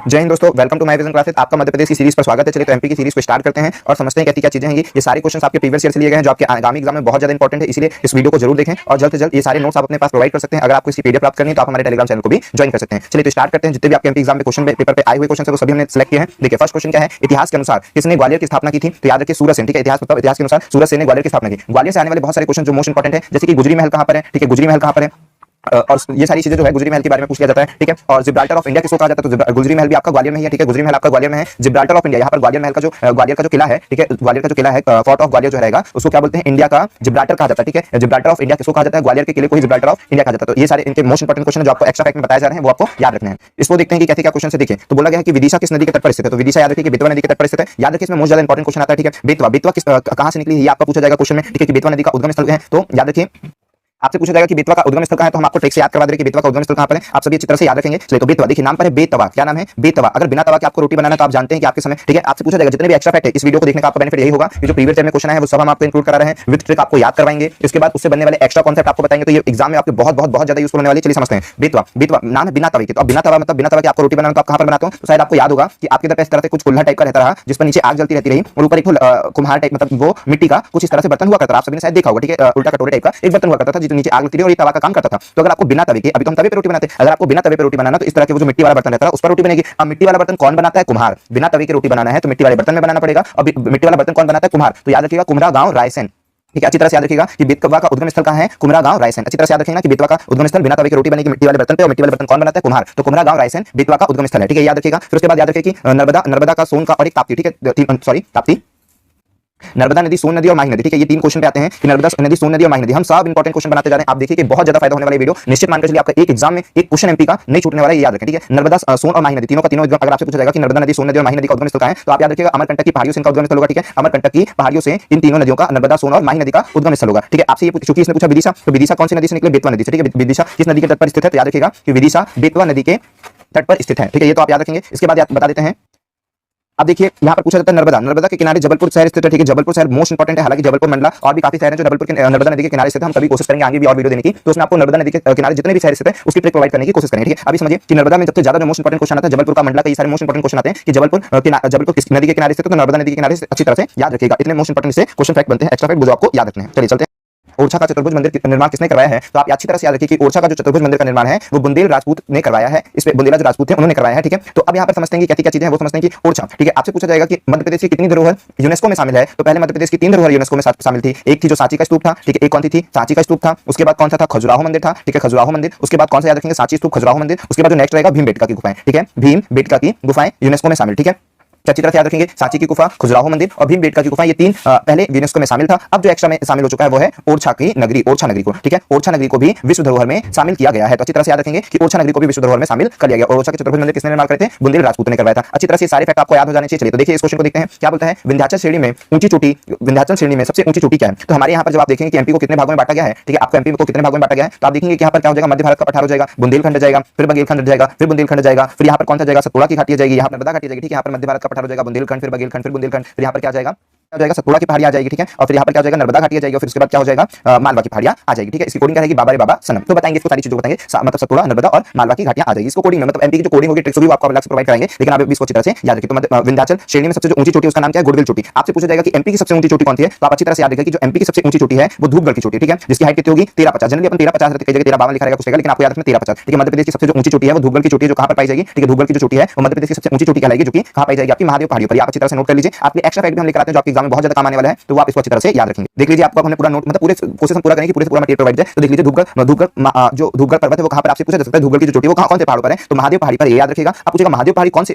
जय हिंद दोस्तों, welcome to my vision classes. आपका मध्य प्रदेश की सीरीज पर स्वागत है। चलिए तो एमपी की सीरीज को स्टार्ट करते हैं और समझते हैं कैसी क्या चीजें हैं। ये सारे क्वेश्चन आपके प्रीवियस ईयर से लिए गए हैं जो आपके आगामी एग्जाम में बहुत ज्यादा इंपॉर्टेंट है, इसलिए इस वीडियो को जरूर देखें और जल्द से जल्द ये सारे नोट्स आप अपने पास प्रोवाइड कर सकते हैं। अगर आपको इसकी पीडीएफ प्राप्त करनी है तो आप हमारे टेलीग्राम चैनल को भी ज्वाइन कर सकते हैं। चलिए तो स्टार्ट करते हैं। जितने भी आपके एमपी एग्जाम में क्वेश्चन पेपर पे आए हुए क्वेश्चन है वो सभी हमने सेलेक्ट किए हैं। देखिए फर्स्ट क्वेश्चन क्या है, इतिहास के अनुसार किसने ग्वालियर की स्थापना की थी? तो याद रखिए सूरज सेन। ठीक है, इतिहास मतलब इतिहास के अनुसार सूरज सेन ने ग्वालियर की स्थापना की। ग्वालियर से आने वाले बहुत सारे क्वेश्चन जो मोस्ट इंपॉर्टेंट है, जैसे कि गुजरी महल कहां पर है? ठीक है, गुजरी महल कहां पर है और ये सारी चीजें जो है गुजरी महल के बारे में पूछ लिया जाता है। ठीक है, और जिब्राल्टर ऑफ इंडिया किसको कहा जाता है? तो गुजरी महल भी आपका ग्वालियर में ही है। ठीक है, गुजरी महल आपका ग्वालियर में है। जिब्राल्टर ऑफ इंडिया, यहाँ पर ग्वालियर महल का जो ग्वालियर का जो किला है, ठीक है, ग्वालियर का जो किला है, फोर्ट ऑफ ग्वालियर जो रहेगा उसको क्या बोलते हैं? इंडिया का जिब्राल्टर कहा जाता है। ठीक है, जिब्राल्टर ऑफ इंडिया किसको कहा जाता है? ग्वालियर के किले को ही जिब्राल्टर ऑफ इंडिया कहा जाता है। तो ये सारे इनके मोस्ट इंपॉर्टेंट क्वेश्चन जो आपको एक्स्ट्रा फैक्ट में बताए जा रहे हैं वो आपको याद रखने हैं। इसको देखते हैं कि कैसे क्या क्वेश्चन से। देखिए तो बोला गया है कि विदिशा किस नदी के तट पर स्थित है? तो विदिशा याद रखिए कि बेतवा नदी के तट पर स्थित है। याद रखिए इसमें मोस्ट ज्यादा इंपॉर्टेंट क्वेश्चन आता है। ठीक है, बेतवा बेतवा किस कहां से निकली है ये आपका पूछा जाएगा क्वेश्चन में। ठीक है, कि बेतवा नदी का उद्गम स्थल है। तो याद रखिए आपसे पूछा जाएगा कि बेतवा का उद्गम स्थल कहां है, तो हम आपको ट्रिक से याद करवा देंगे कि बेतवा का उद्गम स्थल कहां पर है। आप सभी अच्छी तरह से याद रखेंगे। चलिए तो बेतवा, देखिए नाम पर है बेतवा। क्या नाम है? बेतवा। अगर बिना तवा के आपको रोटी बनाना तो आप जानते हैं कि आपके समय, ठीक है, आपसे पूछा जाएगा जितने भी एक्स्ट्रा फैक्ट है इस वीडियो को देखने का आपका बेनिफिट यही होगा कि जो प्रीवियस ईयर में क्वेश्चन है वो सब हम आपको इंक्लूड करा रहे हैं, विद ट्रिक आपको याद करवाएंगे। इसके बाद उससे बनने वाले एक्स्ट्रा कॉन्सेप्ट आपको बताएंगे, तो ये एग्जाम में आपके बहुत ज्यादा यूजफुल होने वाली। चलिए समझते हैं। बेतवा, बेतवा नाम है बिना तवे के। तो अब बिना तवा मतलब बिना तवा के आपको रोटी बनाना तो आप कहां पर बनाते हो? तो शायद आपको याद होगा कि आपके इधर इस तरह से कुछ कुल्ला टाइप का रहता रहा जिस पर नीचे आग जलती रहती रही और ऊपर एक कुम्हार टाइप मतलब वो मिट्टी का कुछ इस तरह से बर्तन हुआ करता था। आप सभी ने शायद देखा होगा। ठीक है, उल्टा कटोरे टाइप का एक बर्तन हुआ करता था जिसके नीचे आग लगती रही और ये तवा का काम करता था। तो अगर आपको बिना तवे के, अभी तो हम तवे पे रोटी बनाते हैं, अगर आपको बिना तवे पे रोटी बनाना तो इस तरह के वो जो मिट्टी वाला बर्तन रहता है उस पर रोटी बनेगी। अब मिट्टी वाला बर्तन कौन बनाता है? कुम्हार। बिना तवे की रोटी बनाना है तो मिट्टी वाले बर्तन में बनाना पड़ेगा। अब मिट्टी वाला बर्तन कौन बनाता है? कुम्हार। तो याद रखिएगा कुमरा गांव रायसेन। ठीक है, अच्छी तरह से याद रखिएगा कि बेतवा का उद्गम स्थल कहां है? कुमरा गांव रायसेन। अच्छी तरह से याद रखिएगा कि बेतवा का उद्गम स्थल बिना तवे की रोटी बनेगी मिट्टी वाले बर्तन पे और मिट्टी वाले बर्तन कौन बनाता है? कुम्हार। तो कुमरा गांव रायसेन बेतवा का उद्गम स्थल है। ठीक है, याद रखिएगा। फिर उसके बाद याद रखिए कि नर्मदा का सोन का और एक ताप्ती। ठीक है, सॉरी ताप्ती, नर्मदा नदी, सोन नदी और माही नदी। ठीक है, ये तीन क्वेश्चन पे आते हैं कि नर्मदा नदी, सोन नदी और माही नदी। हम सब इंपॉर्टेंट क्वेश्चन बनाते जा रहे हैं। आप देखिए कि बहुत ज्यादा फायदा होने वाला वीडियो निश्चित मानकर चलिए। आपका एक एग्जाम में एक क्वेश्चन एमपी का नहीं छूटने वाला है, याद रखें। ठीक है, नर्मदा, सोन और माही नदी तीनों का तीनों अगर आपसे पूछा जाएगा कि नर्मदा नदी, सोन नदी और माही नदी का उद्गम स्थल कहां है, तो आप याद रखिएगा अमरकंटक की पहाड़ियों से इनका उद्गम स्थल होगा। ठीक है, अमरकंटक की पहाड़ियों से इन तीनों नदियों का, नर्मदा, सोन और माही नदी का उद्गम स्थल होगा। ठीक है, आपसे ये चूंकि इसने पूछा विदिशा, तो विदिशा कौन सी नदी से निकले? बेतवा नदी से। ठीक है, विदिशा किस नदी के तट पर स्थित है? तो याद रखिएगा कि विदिशा बेतवा नदी के तट पर स्थित है। ठीक है, ये तो आप याद रखेंगे। इसके बाद बता देते हैं। अब देखिए यहाँ पर पूछा जाता है नर्मदा, नर्मदा के किनारे जबलपुर शहर स्थित है। ठीक है, जबलपुर शहर मोस्ट इंपॉर्टेंट है। हालांकि जबलपुर मंडला और भी काफी शहर हैं जो जबलपुर के नर्मदा नदी के किनारे स्थित है। हम कभी कोशिश करेंगे आगे भी और वीडियो देने की, तो उसमें आपको नर्मदा नदी के किनारे जितने भी शहर स्थित है उसकी ट्रिक प्रोवाइड करने की कोशिश करेंगे। ठीक है, अभी समझिए कि नर्मदा में सबसे ज्यादा जो मोस्ट इंपॉर्टेंट क्वेश्चन आता है जबलपुर का, मंडला का, ये सारे मोस्ट इंपॉर्टेंट क्वेश्चन आते हैं कि जबलपुर किस नदी के किनारे स्थित है, तो नर्मदा नदी के किनारे से अच्छी तरह से याद रखिएगा। इतने मोस्ट इंपॉर्टेंट से क्वेश्चन फैक्ट बनते हैं, एक्स्ट्रा फैक्ट जो आपको याद रखने हैं। चलिए चलते हैं। ओरछा का चतुर्भुज मंदिर का निर्माण किसने करवाया है? तो आप अच्छी तरह से याद रखिए कि ओरछा का जो चतुर्भुज मंदिर का निर्माण है वो बुंदेल राजपूत ने करवाया है। इस पे बुंदेला जो राजपूत थे उन्होंने करवाया है। ठीक है, तो अब यहाँ पर समझते हैं कि क्या चीजें हैं वो समझते हैं कि ओरछा, ठीक है, आपसे पूछा जाएगा कि मध्य प्रदेश की कितनी धरोहर यूनेस्को में शामिल है? तो पहले मध्य प्रदेश की 3 धरोहर यूनेस्को में शामिल थी। एक थी जो सांची का स्तूप था। ठीक है, एक कौन सी थी? सांची का स्तूप था। उसके बाद कौन सा था? खजुराहो मंदिर था। ठीक है, खजुराहो मंदिर। उसके बाद कौन सा याद रखेंगे? सांची स्तूप, खजुराहो मंदिर। उसके बाद जो नेक्स्ट रहेगा भीमबेटका की गुफाएं। ठीक है, भीमबेटका की गुफाएं यूनेस्को में शामिल। ठीक है, अच्छी तरह से याद रखेंगे। सांची की गुफा, खजुराहो मंदिर और भीमबेटका की गुफा, ये 3 पहले यूनेस्को में शामिल था। अब जो एक्स्ट्रा में शामिल हो चुका है वो है ओरछा की नगरी, ओरछा नगरी को। ठीक है, ओरछा नगरी को भी विश्व धरोहर में शामिल किया गया है। तो अच्छी तरह से याद रखेंगे कि ओरछा नगरी को भी विश्व धरोहर में शामिल कर लिया गया। और ओरछा के चतुर्भुज मंदिर किसने निर्माण करे थे? बुंदेल राजपूत ने करवाया था। अच्छी तरह से सारे फैक्ट आपको याद हो जाने चाहिए। चलिए तो देखिए इस क्वेश्चन को देखते हैं। क्या बोलता है? विंध्याचल श्रेणी में ऊंची चोटी, विंध्याचल श्रेणी में सबसे ऊंची चोटी क्या है? तो हमारे यहाँ पर जब आप देखेंगे कि एमपी को कितने भागों में बांटा गया है, ठीक है, आपको एमपी को कितने भागों में बांटा गया है, तो आप देखेंगे कि यहाँ पर क्या हो जाएगा? मध्य भारत का पठार हो जाएगा, बुंदेलखंड जाएगा, फिर बघेलखंड जाएगा, फिर बुंदेलखंड जाएगा, फिर यहाँ पर कौन सा जाएगा? सतपुड़ा की घाटी जाएगी, यहाँ पर नर्मदा घाटी जाएगी। ठीक है, यहाँ पर मध्य भारत का पठार हो जाएगा, बुंदेलखंड, फिर बघेलखंड, फिर बुंदेलखंड, फिर यहाँ पर क्या जाएगा? सतपुड़ा की पहाड़ी आ जाएगी। ठीक है, और फिर यहाँ पर क्या हो जाएगा? नर्मदा घाटी आ जाएगी और फिर उसके बाद क्या हो जाएगा? मालवा की पहाड़ियां आ जाएगी। ठीक है, इसकी कोडिंग क्या रहेगी? बाबा रे बाबा सनम। तो बताएंगे इसको सारी चीजों बताएंगे, मतलब सतपुड़ा, नर्मदा और मालवा की घाटियां आ जाएगी। इसको कोडिंग में मतलब एमपी की जो कोडिंग होगी, ट्रिक्स होगी, वो आपको अलग से प्रोवाइड कराएंगे, लेकिन आप इसको अच्छी तरह से याद रखिए। तो विंध्याचल श्रेणी में सबसे जो ऊंची चोटी उसका नाम क्या है? गुड़गिल चोटी। आपसे पूछा जाएगा कि एमपी की सबसे ऊंची चोटी कौन सी है, तो आप अच्छी तरह से याद रखिए कि जो एमपी की सबसे ऊंची चोटी है वो धूपगढ़ की चोटी। ठीक है, जिसकी हाइट कितनी होगी? 1350। जनरली अपन 1350 कई जगह 1352 लिखा रहेगा कुछ, लेकिन आपको याद रखना 1350। ठीक है, मध्य प्रदेश की सबसे जो ऊंची चोटी है वो धूपगढ़ की चोटी है, जो कहां पर पाई जाएगी? ठीक है, धूपगढ़ की जो चोटी है वो मध्य प्रदेश की सबसे ऊंची चोटी कहलाएगी, जो कि कहां पाई जाएगी? आपकी महादेव पहाड़ियों पर। आप अच्छी तरह से नोट कर लीजिए। आपके एक्स्ट्रा फैक्ट भी हम लेकर आते हैं जो आपके एग्जाम में बहुत ज्यादा काम आने वाला है, तो आप इसको अच्छी तरह से याद रखेंगे। देख लीजिए, आपको हमने पूरा नोट मतलब पूरे कोशिश हम पूरा करेंगे कि पूरे से पूरा मटेरियल प्रोवाइड है। तो देख लीजिए धूपगढ़ जो धूपगढ़ पर्वत है वो कहां पर आपसे पूछा जा सकता है? धूपगढ़ की जो चोटी है वो कौन से पहाड़ पर है? तो महादेव पहाड़ी पर। ये याद रखिएगा। आप पूछेगा महादेव पहाड़ी कौन से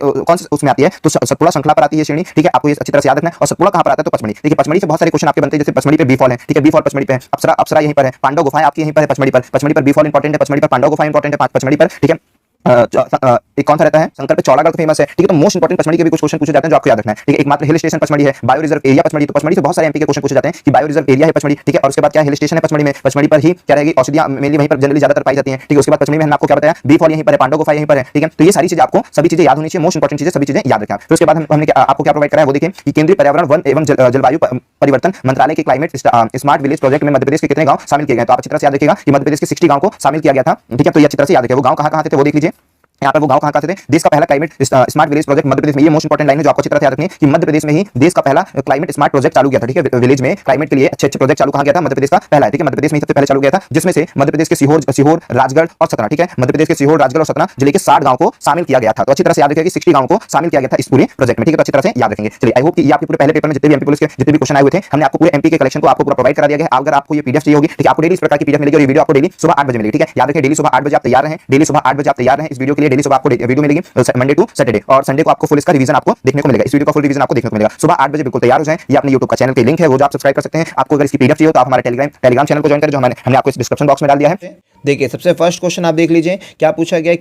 उसमें आती है? तो सतपुड़ा श्रृंखला पर आती है श्रेणी। ठीक है, आपको ये अच्छी तरह से याद रखना है। और सतपुड़ा कहां पर आता है? तो पचमढ़ी। देखिए पचमढ़ी से बहुत सारे क्वेश्चन आपके बनते हैं, जैसे पचमढ़ी पे बी फॉल है। ठीक है, बी फॉल पचमढ़ी पे है, अप्सरा अप्सरा यहीं पर है, पांडव गुफाएं आपकी यहीं पर है पचमढ़ी पर। पचमढ़ी पर बी फॉल इंपॉर्टेंट है, पचमढ़ी पर पांडव गुफाएं इंपॉर्टेंट है पचमढ़ी पर। ठीक है, एक कौन सा रहता है? शंकर पे चौड़ागढ़ फेमस है। ठीक है, तो मोस्ट इंपॉर्टेंट पचमढ़ी के भी कुछ क्वेश्चन पूछे जाते हैं जो आपको याद रखना है। ठीक है, एकमात्र हिल स्टेशन पचमढ़ी है, बायो रिजर्व एरिया पचमढ़ी। तो पचमढ़ी से बहुत सारे एमपी के क्वेश्चन पूछे जाते हैं कि बायो रिजर्व एरिया है पचमढ़ी। ठीक है, और उसके बाद क्या हिल स्टेशन है पचमढ़ी में? पचमढ़ी पर ही क्या रहेगी? औषधियां मेनली वहीं पर जनरली ज्यादातर पाई जाती हैं। ठीक है, उसके बाद पचमढ़ी में हमने आपको क्या बताया? बी फॉल यहीं पर है, पांडव गुफा यहीं पर है। ठीक है, तो ये सारी चीजें आपको सभी चीजें याद होनी चाहिए, मोस्ट इंपॉर्टेंट चीजें सभी चीजें याद रखें। फिर उसके बाद हमने आपको क्या प्रोवाइड कराया वो देखिए कि केंद्रीय पर्यावरण वन एवं जलवायु परिवर्तन मंत्रालय के क्लाइमेट स्मार्ट विलेज प्रोजेक्ट में मध्य प्रदेश के कितने गांव शामिल किए गए? तो आप अच्छी तरह से याद रखिएगा कि मध्य प्रदेश के 60 गांव को शामिल किया गया था। ठीक है, तो ये अच्छी तरह से याद रखिए। वो गांव कहां-कहां थे वो देख लीजिए। यहाँ पर वो गांव कहाँ से थे, देश का पहला climate smart village project Madhya Pradesh में, ये मोस्ट इंपॉर्टेंट लाइन है जो आपको अच्छी तरह से याद रखनी है कि मध्य प्रदेश में ही देश का पहला क्लाइमेट स्मार्ट प्रोजेक्ट चालू किया था। ठीक है, विलेज में क्लाइमेट के लिए अच्छे प्रोजेक्ट चालू कहाँ गया था, मध्य प्रदेश का पहला है। ठीक है, मध्य प्रदेश में सबसे पहले चालू किया था, जिसमें से मध्य प्रदेश के सीहोर राजगढ़ और सतना, ठीक है, मध्य प्रदेश के सीहोर राजगढ़ और सतना जिले के 60 गांव को शामिल किया गया था। तो अच्छी तरह से याद रखिए कि 60 गांव को शामिल किया गया था इस पूरे प्रोजेक्ट में। ठीक है, तो अच्छी तरह से याद रखेंगे। चलिए, आई होप कि ये आपके पूरे पहले पेपर में जितने भी एमपी पुलिस के जितने भी क्वेश्चन आए हुए थे, हमने आपको पूरे एमपी के कलेक्शन को आपको पूरा प्रोवाइड करा दिया है। अगर आपको ये पीडीएफ चाहिए होगी, ठीक है, आपको डेली इस प्रकार की पीडीएफ मिलेगी और ये वीडियो आपको डेली सुबह 8 बजे मिलेगी। ठीक है, याद रखिए डेली सुबह 8 बजे आप तैयार रहें, डेली सुबह 8 बजे आप तैयार रहें इस वीडियो के लिए। डेली सुबह आपको वीडियो मिलेगी मंडे टू सैटरडे, और संडे को आपको फुल इसका रिवीजन आपको देखने को मिलेगा। इस वीडियो का फुल रिवीजन आपको देखने को मिलेगा। सुबह 8 बजे बिल्कुल तैयार हो जाएं। ये अपने YouTube का चैनल के लिंक है, वो जो आप सब्सक्राइब कर सकते हैं। आपको अगर इसकी पीडीएफ चाहिए हो तो आप हमारे टेलीग्राम चैनल को ज्वाइन करें, जो हमने आपको इस डिस्क्रिप्शन बॉक्स में डाल दिया है। देखिए, सबसे फर्स्ट क्वेश्चन आप देख लीजिए, क्या पूछा गया है,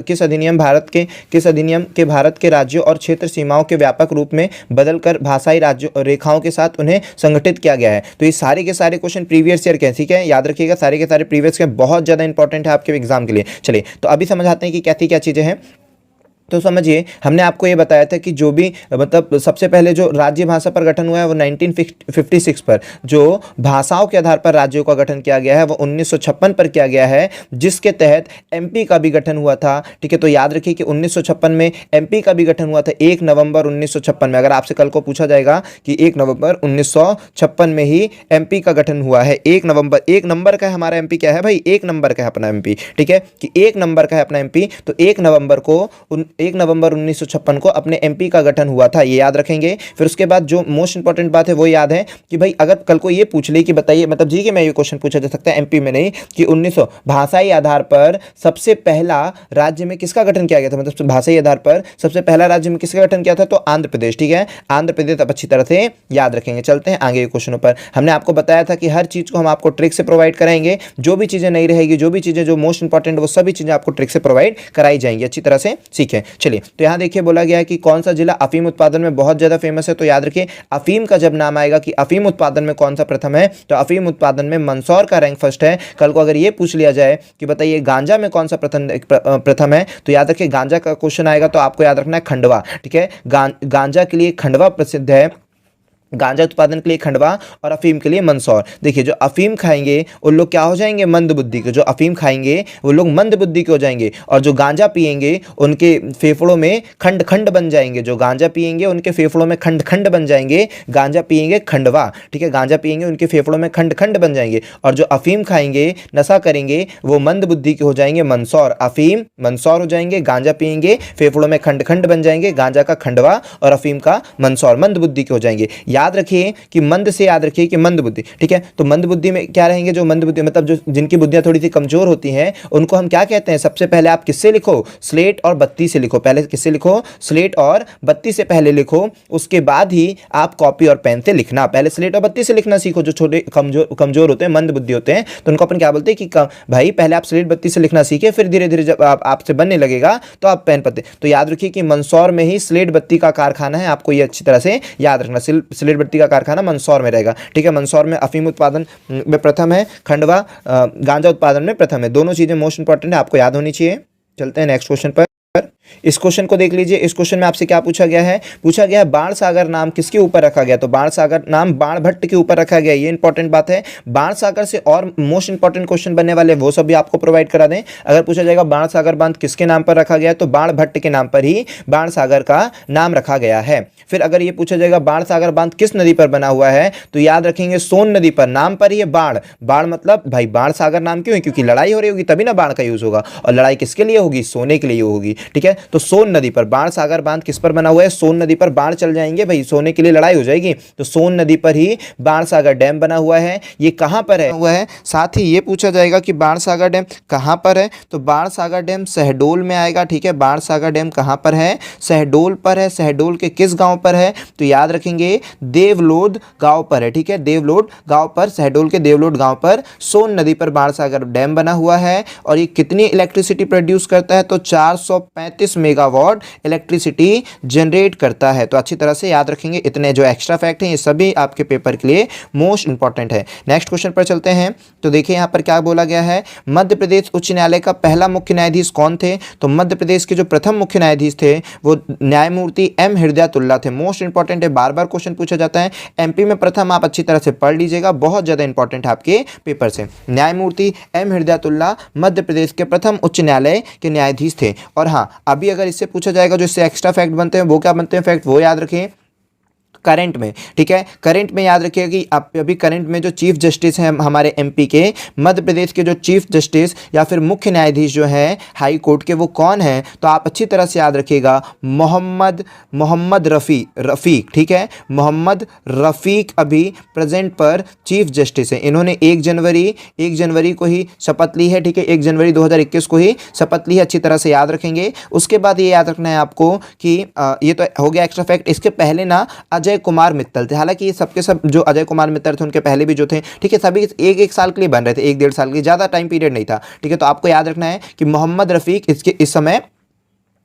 किस अधिनियम के भारत के राज्यों और क्षेत्र सीमाओं के व्यापक रूप में बदलकर भाषाई राज्यों रेखाओं के साथ उन्हें संगठित किया गया है। तो ये सारे के सारे क्वेश्चन प्रीवियस ईयर के हैं, ठीक है, याद रखिएगा, सारे के सारे प्रीवियस के, बहुत ज़्यादा इंपॉर्टेंट है आपके एग्जाम के लिए। चलिए, तो अभी समझ आते हैं कि कैसी क्या चीज़ें हैं। तो समझिए, हमने आपको ये बताया था कि जो भी मतलब सबसे पहले जो राज्य भाषा पर गठन हुआ है वो 1956 पर, जो भाषाओं के आधार पर राज्यों का गठन किया गया है वो 1956 पर किया गया है, जिसके तहत एमपी का भी गठन हुआ था। ठीक है, तो याद रखिए कि 1956 में एमपी का भी गठन हुआ था, 1 नवंबर 1956 में। अगर आपसे कल को पूछा जाएगा कि 1 नवंबर 1956 में ही एमपी का गठन हुआ है, 1 नंबर का है हमारा एमपी, क्या है भाई, 1 नंबर का है अपना एमपी। ठीक है, कि 1 नंबर का है अपना एमपी, तो 1 नवंबर 1956 को अपने एमपी का गठन हुआ था, ये याद रखेंगे। फिर उसके बाद जो मोस्ट इंपॉर्टेंट बात है वो याद है कि भाई अगर कल को ये पूछ ले कि बताइए, मतलब जी कि मैं ये क्वेश्चन पूछा जा सकता है एमपी में नहीं, कि 1900 भाषाई आधार पर सबसे पहला राज्य में किसका गठन किया गया था, मतलब भाषाई आधार पर सबसे पहला राज्य में किसका गठन किया था, तो आंध्र प्रदेश। ठीक है, आंध्र प्रदेश अब अच्छी तरह से याद रखेंगे। चलते हैं आगे के क्वेश्चनों पर। हमने आपको बताया था कि हर चीज को हम आपको ट्रिक से प्रोवाइड कराएंगे, जो भी चीजें नहीं रहेगी, जो भी चीजें जो मोस्ट इंपॉर्टेंट, वो सभी चीजें आपको ट्रिक से प्रोवाइड कराई जाएंगी, अच्छी तरह से सीखें। चलिए, तो यहाँ देखिए बोला गया है कि कौन सा जिला अफीम उत्पादन में बहुत ज्यादा फेमस है। तो याद रखिए, अफीम का जब नाम आएगा कि अफीम उत्पादन में कौन सा प्रथम है, तो अफीम उत्पादन में मंदसौर का रैंक फर्स्ट है। कल को अगर ये पूछ लिया जाए कि बताइए गांजा में कौन सा प्रथम है, तो याद रखिए गांजा का क्वेश्चन आएगा तो आपको याद रखना है खंडवा। ठीक है, गांजा के लिए खंडवा प्रसिद्ध है, गांजा उत्पादन के लिए खंडवा, और अफीम के लिए मंदसौर। देखिए, जो अफीम खाएंगे उन लोग क्या हो जाएंगे, मंद बुद्धि के। जो अफीम खाएंगे वो लोग मंद बुद्धि के हो जाएंगे, और जो गांजा पिएंगे उनके फेफड़ों में खंड खंड बन जाएंगे। जो गांजा पिएंगे उनके फेफड़ों में खंड खंड बन जाएंगे, गांजा पिएंगे खंडवा। ठीक है, गांजा पिएंगे उनके फेफड़ों में खंड खंड बन जाएंगे, और जो अफीम खाएंगे, नशा करेंगे, वो मंद बुद्धि के हो जाएंगे, मंदसौर। अफीम मंदसौर हो जाएंगे, गांजा पिएंगे फेफड़ों में खंड खंड बन जाएंगे, गांजा का खंडवा और अफीम का मंदसौर, मंद बुद्धि के हो जाएंगे। याद रखिए कि मंद से याद रखिए कि मंद बुद्धि। ठीक है, तो मंद बुद्धि में क्या रहेंगे, जो मंद बुद्धि मतलब जो जिनकी बुद्धियां थोड़ी सी कमजोर होती हैं, उनको हम क्या कहते हैं। सबसे पहले आप किससे लिखो, स्लेट और बत्ती से लिखो। पहले किससे लिखो, स्लेट और बत्ती से पहले लिखो, उसके बाद ही आप कॉपी और पेन से लिखना। पहले स्लेट और बत्ती से लिखना सीखो। जो छोटे कमजोर होते हैं, मंद बुद्धि होते हैं, तो उनको अपन क्या बोलते हैं कि भाई पहले आप स्लेट बत्ती से लिखना सीखे, फिर धीरे धीरे जब आपसे बनने लगेगा तो आप पेन पत्ते। तो याद रखिए कि मंदसौर में ही स्लेट बत्ती का कारखाना है, आपको ये अच्छी तरह से याद रखना। स्लेट बत्ती का कारखाना मंदसौर में रहेगा। ठीक है, मंदसौर में अफीम उत्पादन में प्रथम है, खंडवा गांजा उत्पादन में प्रथम है। दोनों चीजें मोस्ट इंपॉर्टेंट है, आपको याद होनी चाहिए। चलते हैं नेक्स्ट क्वेश्चन पर। इस क्वेश्चन को देख लीजिए। इस क्वेश्चन में आपसे क्या पूछा गया है, पूछा गया है बाण सागर नाम किसके ऊपर रखा गया। तो बाण सागर नाम बाण भट्ट के ऊपर रखा गया, ये इंपॉर्टेंट बात है। बाण सागर से और मोस्ट इंपॉर्टेंट क्वेश्चन बनने वाले वो सब भी आपको प्रोवाइड करा दें। अगर पूछा जाएगा बाण सागर बांध किसके नाम पर रखा गया है, तो बाण भट्ट के नाम पर ही बाण सागर का नाम रखा गया है। फिर अगर ये पूछा जाएगा बाण सागर बांध किस नदी पर बना हुआ है, तो याद रखेंगे सोन नदी पर। नाम पर ही है बाण, बाण मतलब भाई बाण सागर नाम क्यों है, क्योंकि लड़ाई हो रही होगी तभी ना बाण का यूज होगा, और लड़ाई किसके लिए होगी, सोने के लिए होगी। ठीक है, तो सोन नदी पर बाण सागर बांध किस पर बना हुआ है, सोन नदी पर। बाण चल जाएंगे भाई, सोने के लिए लड़ाई हो जाएगी, तो सोन नदी पर ही बाण सागर डैम बना हुआ है। ये कहां पर है हुआ है, साथ ही ये पूछा जाएगा कि बाण सागर डैम कहां पर है, तो बाण सागर डैम शहडोल में आएगा। ठीक है, बाण सागर डैम कहां पर है, शहडोल पर है। शहडोल के किस गांव पर है, तो याद रखेंगे देवलोद गांव पर है। ठीक है, देवलोद गांव पर, शहडोल के देवलोद गांव पर सोन नदी पर बाण सागर डैम बना हुआ है। और ये कितनी इलेक्ट्रिसिटी प्रोड्यूस करता है, तो 435 किस मेगावाट इलेक्ट्रिसिटी जनरेट करता है। तो अच्छी तरह से याद रखेंगे, इतने जो एक्स्ट्रा फैक्ट हैं ये सभी आपके पेपर के लिए मोस्ट इंपॉर्टेंट है। नेक्स्ट क्वेश्चन पर चलते हैं। तो देखिए यहाँ पर क्या बोला गया है, मध्य प्रदेश उच्च न्यायालय का पहला मुख्य न्यायाधीश कौन थे। तो मध्य प्रदेश के जो प्रथम मुख्य न्यायाधीश थे वो न्यायमूर्ति एम हिरदयातुल्ला थे। मोस्ट इंपॉर्टेंट है, बार बार क्वेश्चन पूछा जाता है। एमपी में प्रथम आप अच्छी तरह से पढ़ लीजिएगा, बहुत ज्यादा इंपॉर्टेंट है आपके पेपर से। न्यायमूर्ति एम हिरदयातुल्ला मध्य प्रदेश के प्रथम उच्च न्यायालय के न्यायाधीश थे। और हाँ, अभी अगर इससे पूछा जाएगा जो इससे एक्स्ट्रा फैक्ट बनते हैं वो क्या बनते हैं फैक्ट, वो याद रखें करंट में, ठीक है। करंट में याद रखिएगा कि आप अभी करंट में जो चीफ जस्टिस हैं हमारे एमपी के, मध्य प्रदेश के जो चीफ जस्टिस या फिर मुख्य न्यायाधीश जो हैं हाई कोर्ट के, वो कौन हैं। तो आप अच्छी तरह से याद रखिएगा, मोहम्मद रफ़ीक, ठीक है। मोहम्मद रफ़ीक अभी प्रेजेंट पर चीफ जस्टिस हैं। इन्होंने 1 जनवरी को ही शपथ ली है, ठीक है। 1 जनवरी 2021 को ही शपथ ली है, अच्छी तरह से याद रखेंगे। उसके बाद ये याद रखना है आपको कि ये तो हो गया एक्स्ट्रा फैक्ट। इसके पहले ना अजय कुमार मित्तल थे। हालांकि ये सबके सब जो अजय कुमार मित्तल थे उनके पहले भी जो थे, ठीक है, सभी एक साल के लिए बन रहे थे, 1-1.5 साल के लिए, ज़्यादा टाइम पीरियड नहीं था, ठीक है। तो आपको याद रखना है कि मोहम्मद रफ़ीक इसके इस समय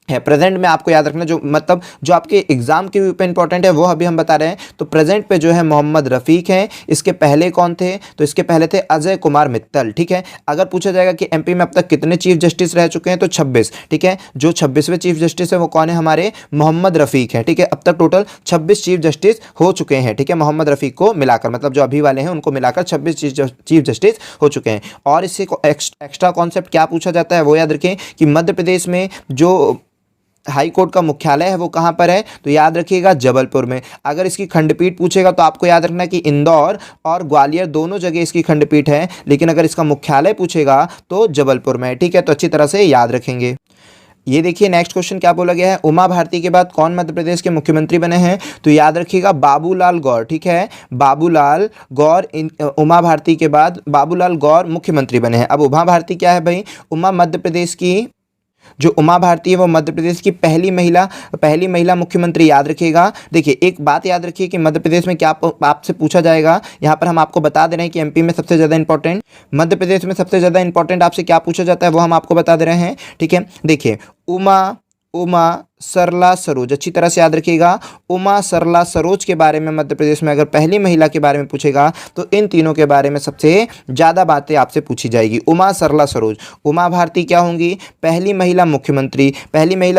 है। प्रेजेंट में आपको याद रखना, जो मतलब जो आपके एग्जाम के ऊपर इंपॉर्टेंट है वो अभी हम बता रहे हैं। तो प्रेजेंट पे जो है मोहम्मद रफ़ीक हैं। इसके पहले कौन थे, तो इसके पहले थे अजय कुमार मित्तल, ठीक है। अगर पूछा जाएगा कि एमपी में अब तक कितने चीफ जस्टिस रह चुके हैं, तो 26, ठीक है। जो 26वें चीफ जस्टिस है वो कौन है, हमारे मोहम्मद रफ़ीक हैं, ठीक है। अब तक टोटल 26 चीफ जस्टिस हो चुके हैं, ठीक है। मोहम्मद रफ़ीक को मिलाकर, मतलब जो अभी वाले हैं उनको मिलाकर 26 चीफ जस्टिस हो चुके हैं। और इससे एक्स्ट्रा कॉन्सेप्ट क्या पूछा जाता है वो याद रखें कि मध्य प्रदेश में जो हाई कोर्ट का मुख्यालय है वो कहाँ पर है, तो याद रखिएगा जबलपुर में। अगर इसकी खंडपीठ पूछेगा तो आपको याद रखना कि इंदौर और ग्वालियर दोनों जगह इसकी खंडपीठ है, लेकिन अगर इसका मुख्यालय पूछेगा तो जबलपुर में है, ठीक है। तो अच्छी तरह से याद रखेंगे। ये देखिए नेक्स्ट क्वेश्चन क्या बोला गया है, उमा भारती के बाद कौन मध्य प्रदेश के मुख्यमंत्री बने हैं। तो याद रखिएगा बाबूलाल गौर, ठीक है। बाबूलाल गौर उमा भारती के बाद बाबूलाल गौर मुख्यमंत्री बने हैं। अब उमा भारती क्या है भाई, उमा मध्य प्रदेश की, जो उमा भारती है वो मध्य प्रदेश की पहली महिला मुख्यमंत्री, याद रखिएगा। देखिए एक बात याद रखिए कि मध्य प्रदेश में क्या आपसे पूछा जाएगा, यहाँ पर हम आपको बता दे रहे हैं कि एमपी में सबसे ज़्यादा इंपॉर्टेंट, मध्य प्रदेश में सबसे ज़्यादा इंपॉर्टेंट आपसे क्या पूछा जाता है वो हम आपको बता दे रहे हैं, ठीक है। देखिए उमा सरला सरोज, अच्छी तरह से याद रखिएगा। उमा सरला सरोज के बारे में मध्य प्रदेश में अगर पहली महिला के बारे में पूछेगा तो इन तीनों के बारे में सबसे ज़्यादा बातें आपसे पूछी जाएगी। उमा सरला सरोज, उमा भारती क्या होंगी, पहली महिला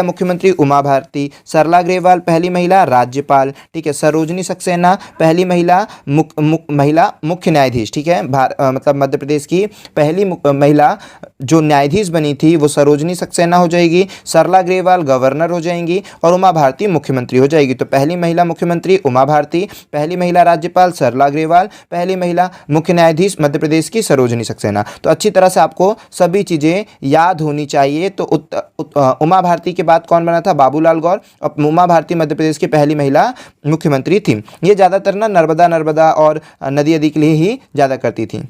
मुख्यमंत्री उमा भारती। सरला अग्रवाल पहली महिला राज्यपाल, ठीक है। सरोजनी सक्सेना पहली महिला मुख्य न्यायाधीश, ठीक है। मतलब मध्य प्रदेश की पहली महिला जो न्यायाधीश बनी थी वो सरोजनी सक्सेना हो जाएगी। सरला अग्रवाल गवर्नर हो जाएंगी और उमा भारती मुख्यमंत्री हो जाएगी। तो पहली महिला मुख्यमंत्री उमा भारती, पहली महिला राज्यपाल सरला अग्रवाल, पहली महिला मुख्य न्यायाधीश मध्य प्रदेश की सरोजनी सक्सेना। तो अच्छी तरह से आपको सभी चीज़ें याद होनी चाहिए। तो उमा भारती के बाद कौन बना था, बाबूलाल गौर। और उमा भारती मध्य प्रदेश की पहली महिला मुख्यमंत्री थी। ये ज़्यादातर ना नर्मदा और नदी के लिए ही ज़्यादा करती थी।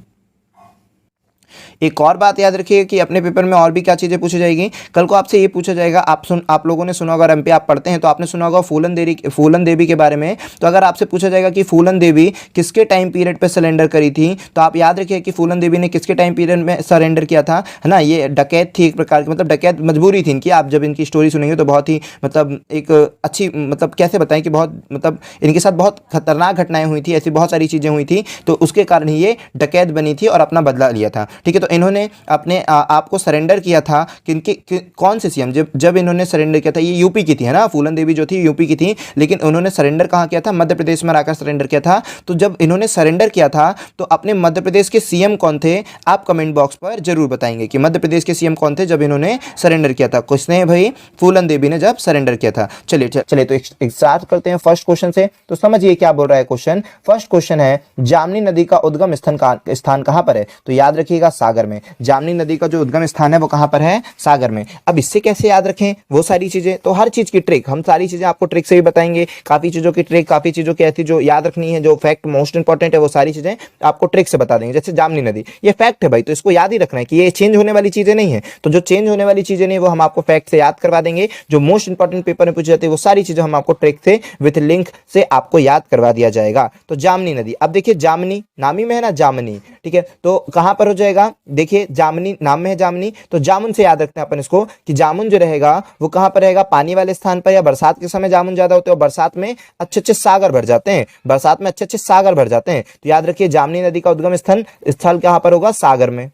एक और बात याद रखिए कि अपने पेपर में और भी क्या चीज़ें पूछी जाएगी। कल को आपसे ये पूछा जाएगा, आप लोगों ने सुना होगा, एमपी आप पढ़ते हैं तो आपने सुना होगा फूलन देवी के बारे में। तो अगर आपसे पूछा जाएगा कि फूलन देवी किसके टाइम पीरियड पे सरेंडर करी थी, तो आप याद रखिए कि फूलन देवी ने किसके टाइम पीरियड में सरेंडर किया था, है ना। ये डकैत थी एक प्रकार की, मतलब डकैत मजबूरी थी इनकी। आप जब इनकी स्टोरी सुनेंगे तो बहुत ही मतलब एक अच्छी, मतलब कैसे बताएं कि बहुत मतलब इनके साथ बहुत खतरनाक घटनाएं हुई थी, ऐसी बहुत सारी चीज़ें हुई थी। तो उसके कारण ही ये डकैत बनी थी और अपना बदला लिया था, ठीक है। तो इन्होंने अपने आप को सरेंडर किया था कौन से सीएम, जब इन्होंने सरेंडर किया था, ये यूपी की थी, है ना। फूलन देवी जो थी यूपी की थी, लेकिन उन्होंने सरेंडर कहाँ किया था, मध्य प्रदेश में आकर सरेंडर किया था। तो जब इन्होंने सरेंडर किया था तो अपने मध्य प्रदेश के सीएम कौन थे, आप कमेंट बॉक्स पर जरूर बताएंगे कि मध्य प्रदेश के सीएम कौन थे जब इन्होंने सरेंडर किया था। किसने भाई, फूलन देवी ने जब सरेंडर किया था। चलिए तो एक स्टार्ट करते हैं फर्स्ट क्वेश्चन से। तो समझिए क्या बोल रहा है क्वेश्चन। फर्स्ट क्वेश्चन है, जामनी नदी का उद्गम स्थान कहां पर है। तो याद रखिएगा सागर में। जामनी नदी का जो उद्गम स्थान है वो कहां पर है, सागर में। अब इससे कैसे याद रखें वो सारी चीजें, तो हर चीज की ट्रिक, हम सारी चीजें आपको ट्रिक से भी बताएंगे। काफी चीजों की ट्रिक, काफी चीजों की ऐसी जो याद रखनी है, जो फैक्ट मोस्ट इंपॉर्टेंट है, वो सारी चीजें आपको ट्रिक से बता देंगे। जैसे जामनी नदी, ये फैक्ट है भाई, तो इसको याद ही रखना है कि ये चेंज होने वाली चीजें नहीं है। तो जो चेंज होने वाली चीजें नहीं वो हम आपको फैक्ट से याद करवा देंगे। जो मोस्ट इंपॉर्टेंट पेपर में पूछी जाती है वो सारी चीजें हम आपको ट्रिक से विथ लिंक से आपको याद करवा दिया जाएगा। तो जामनी नदी, अब देखिए जामनी नामी में है ना, जामनी, ठीक है। तो कहां पर हो जाएगा, रहेगा, देखिए जामुनी नाम में है जामुनी, तो जामुन से याद रखते हैं अपन इसको कि जामुन जो रहेगा वो कहाँ पर रहेगा, पानी वाले स्थान पर, या बरसात के समय जामुन ज्यादा होते हैं और बरसात में अच्छे अच्छे सागर भर जाते हैं, बरसात में अच्छे अच्छे सागर भर जाते हैं। तो याद रखिए जामुनी नदी का उद्गम स्थल स्थल कहाँ पर होगा, सागर में।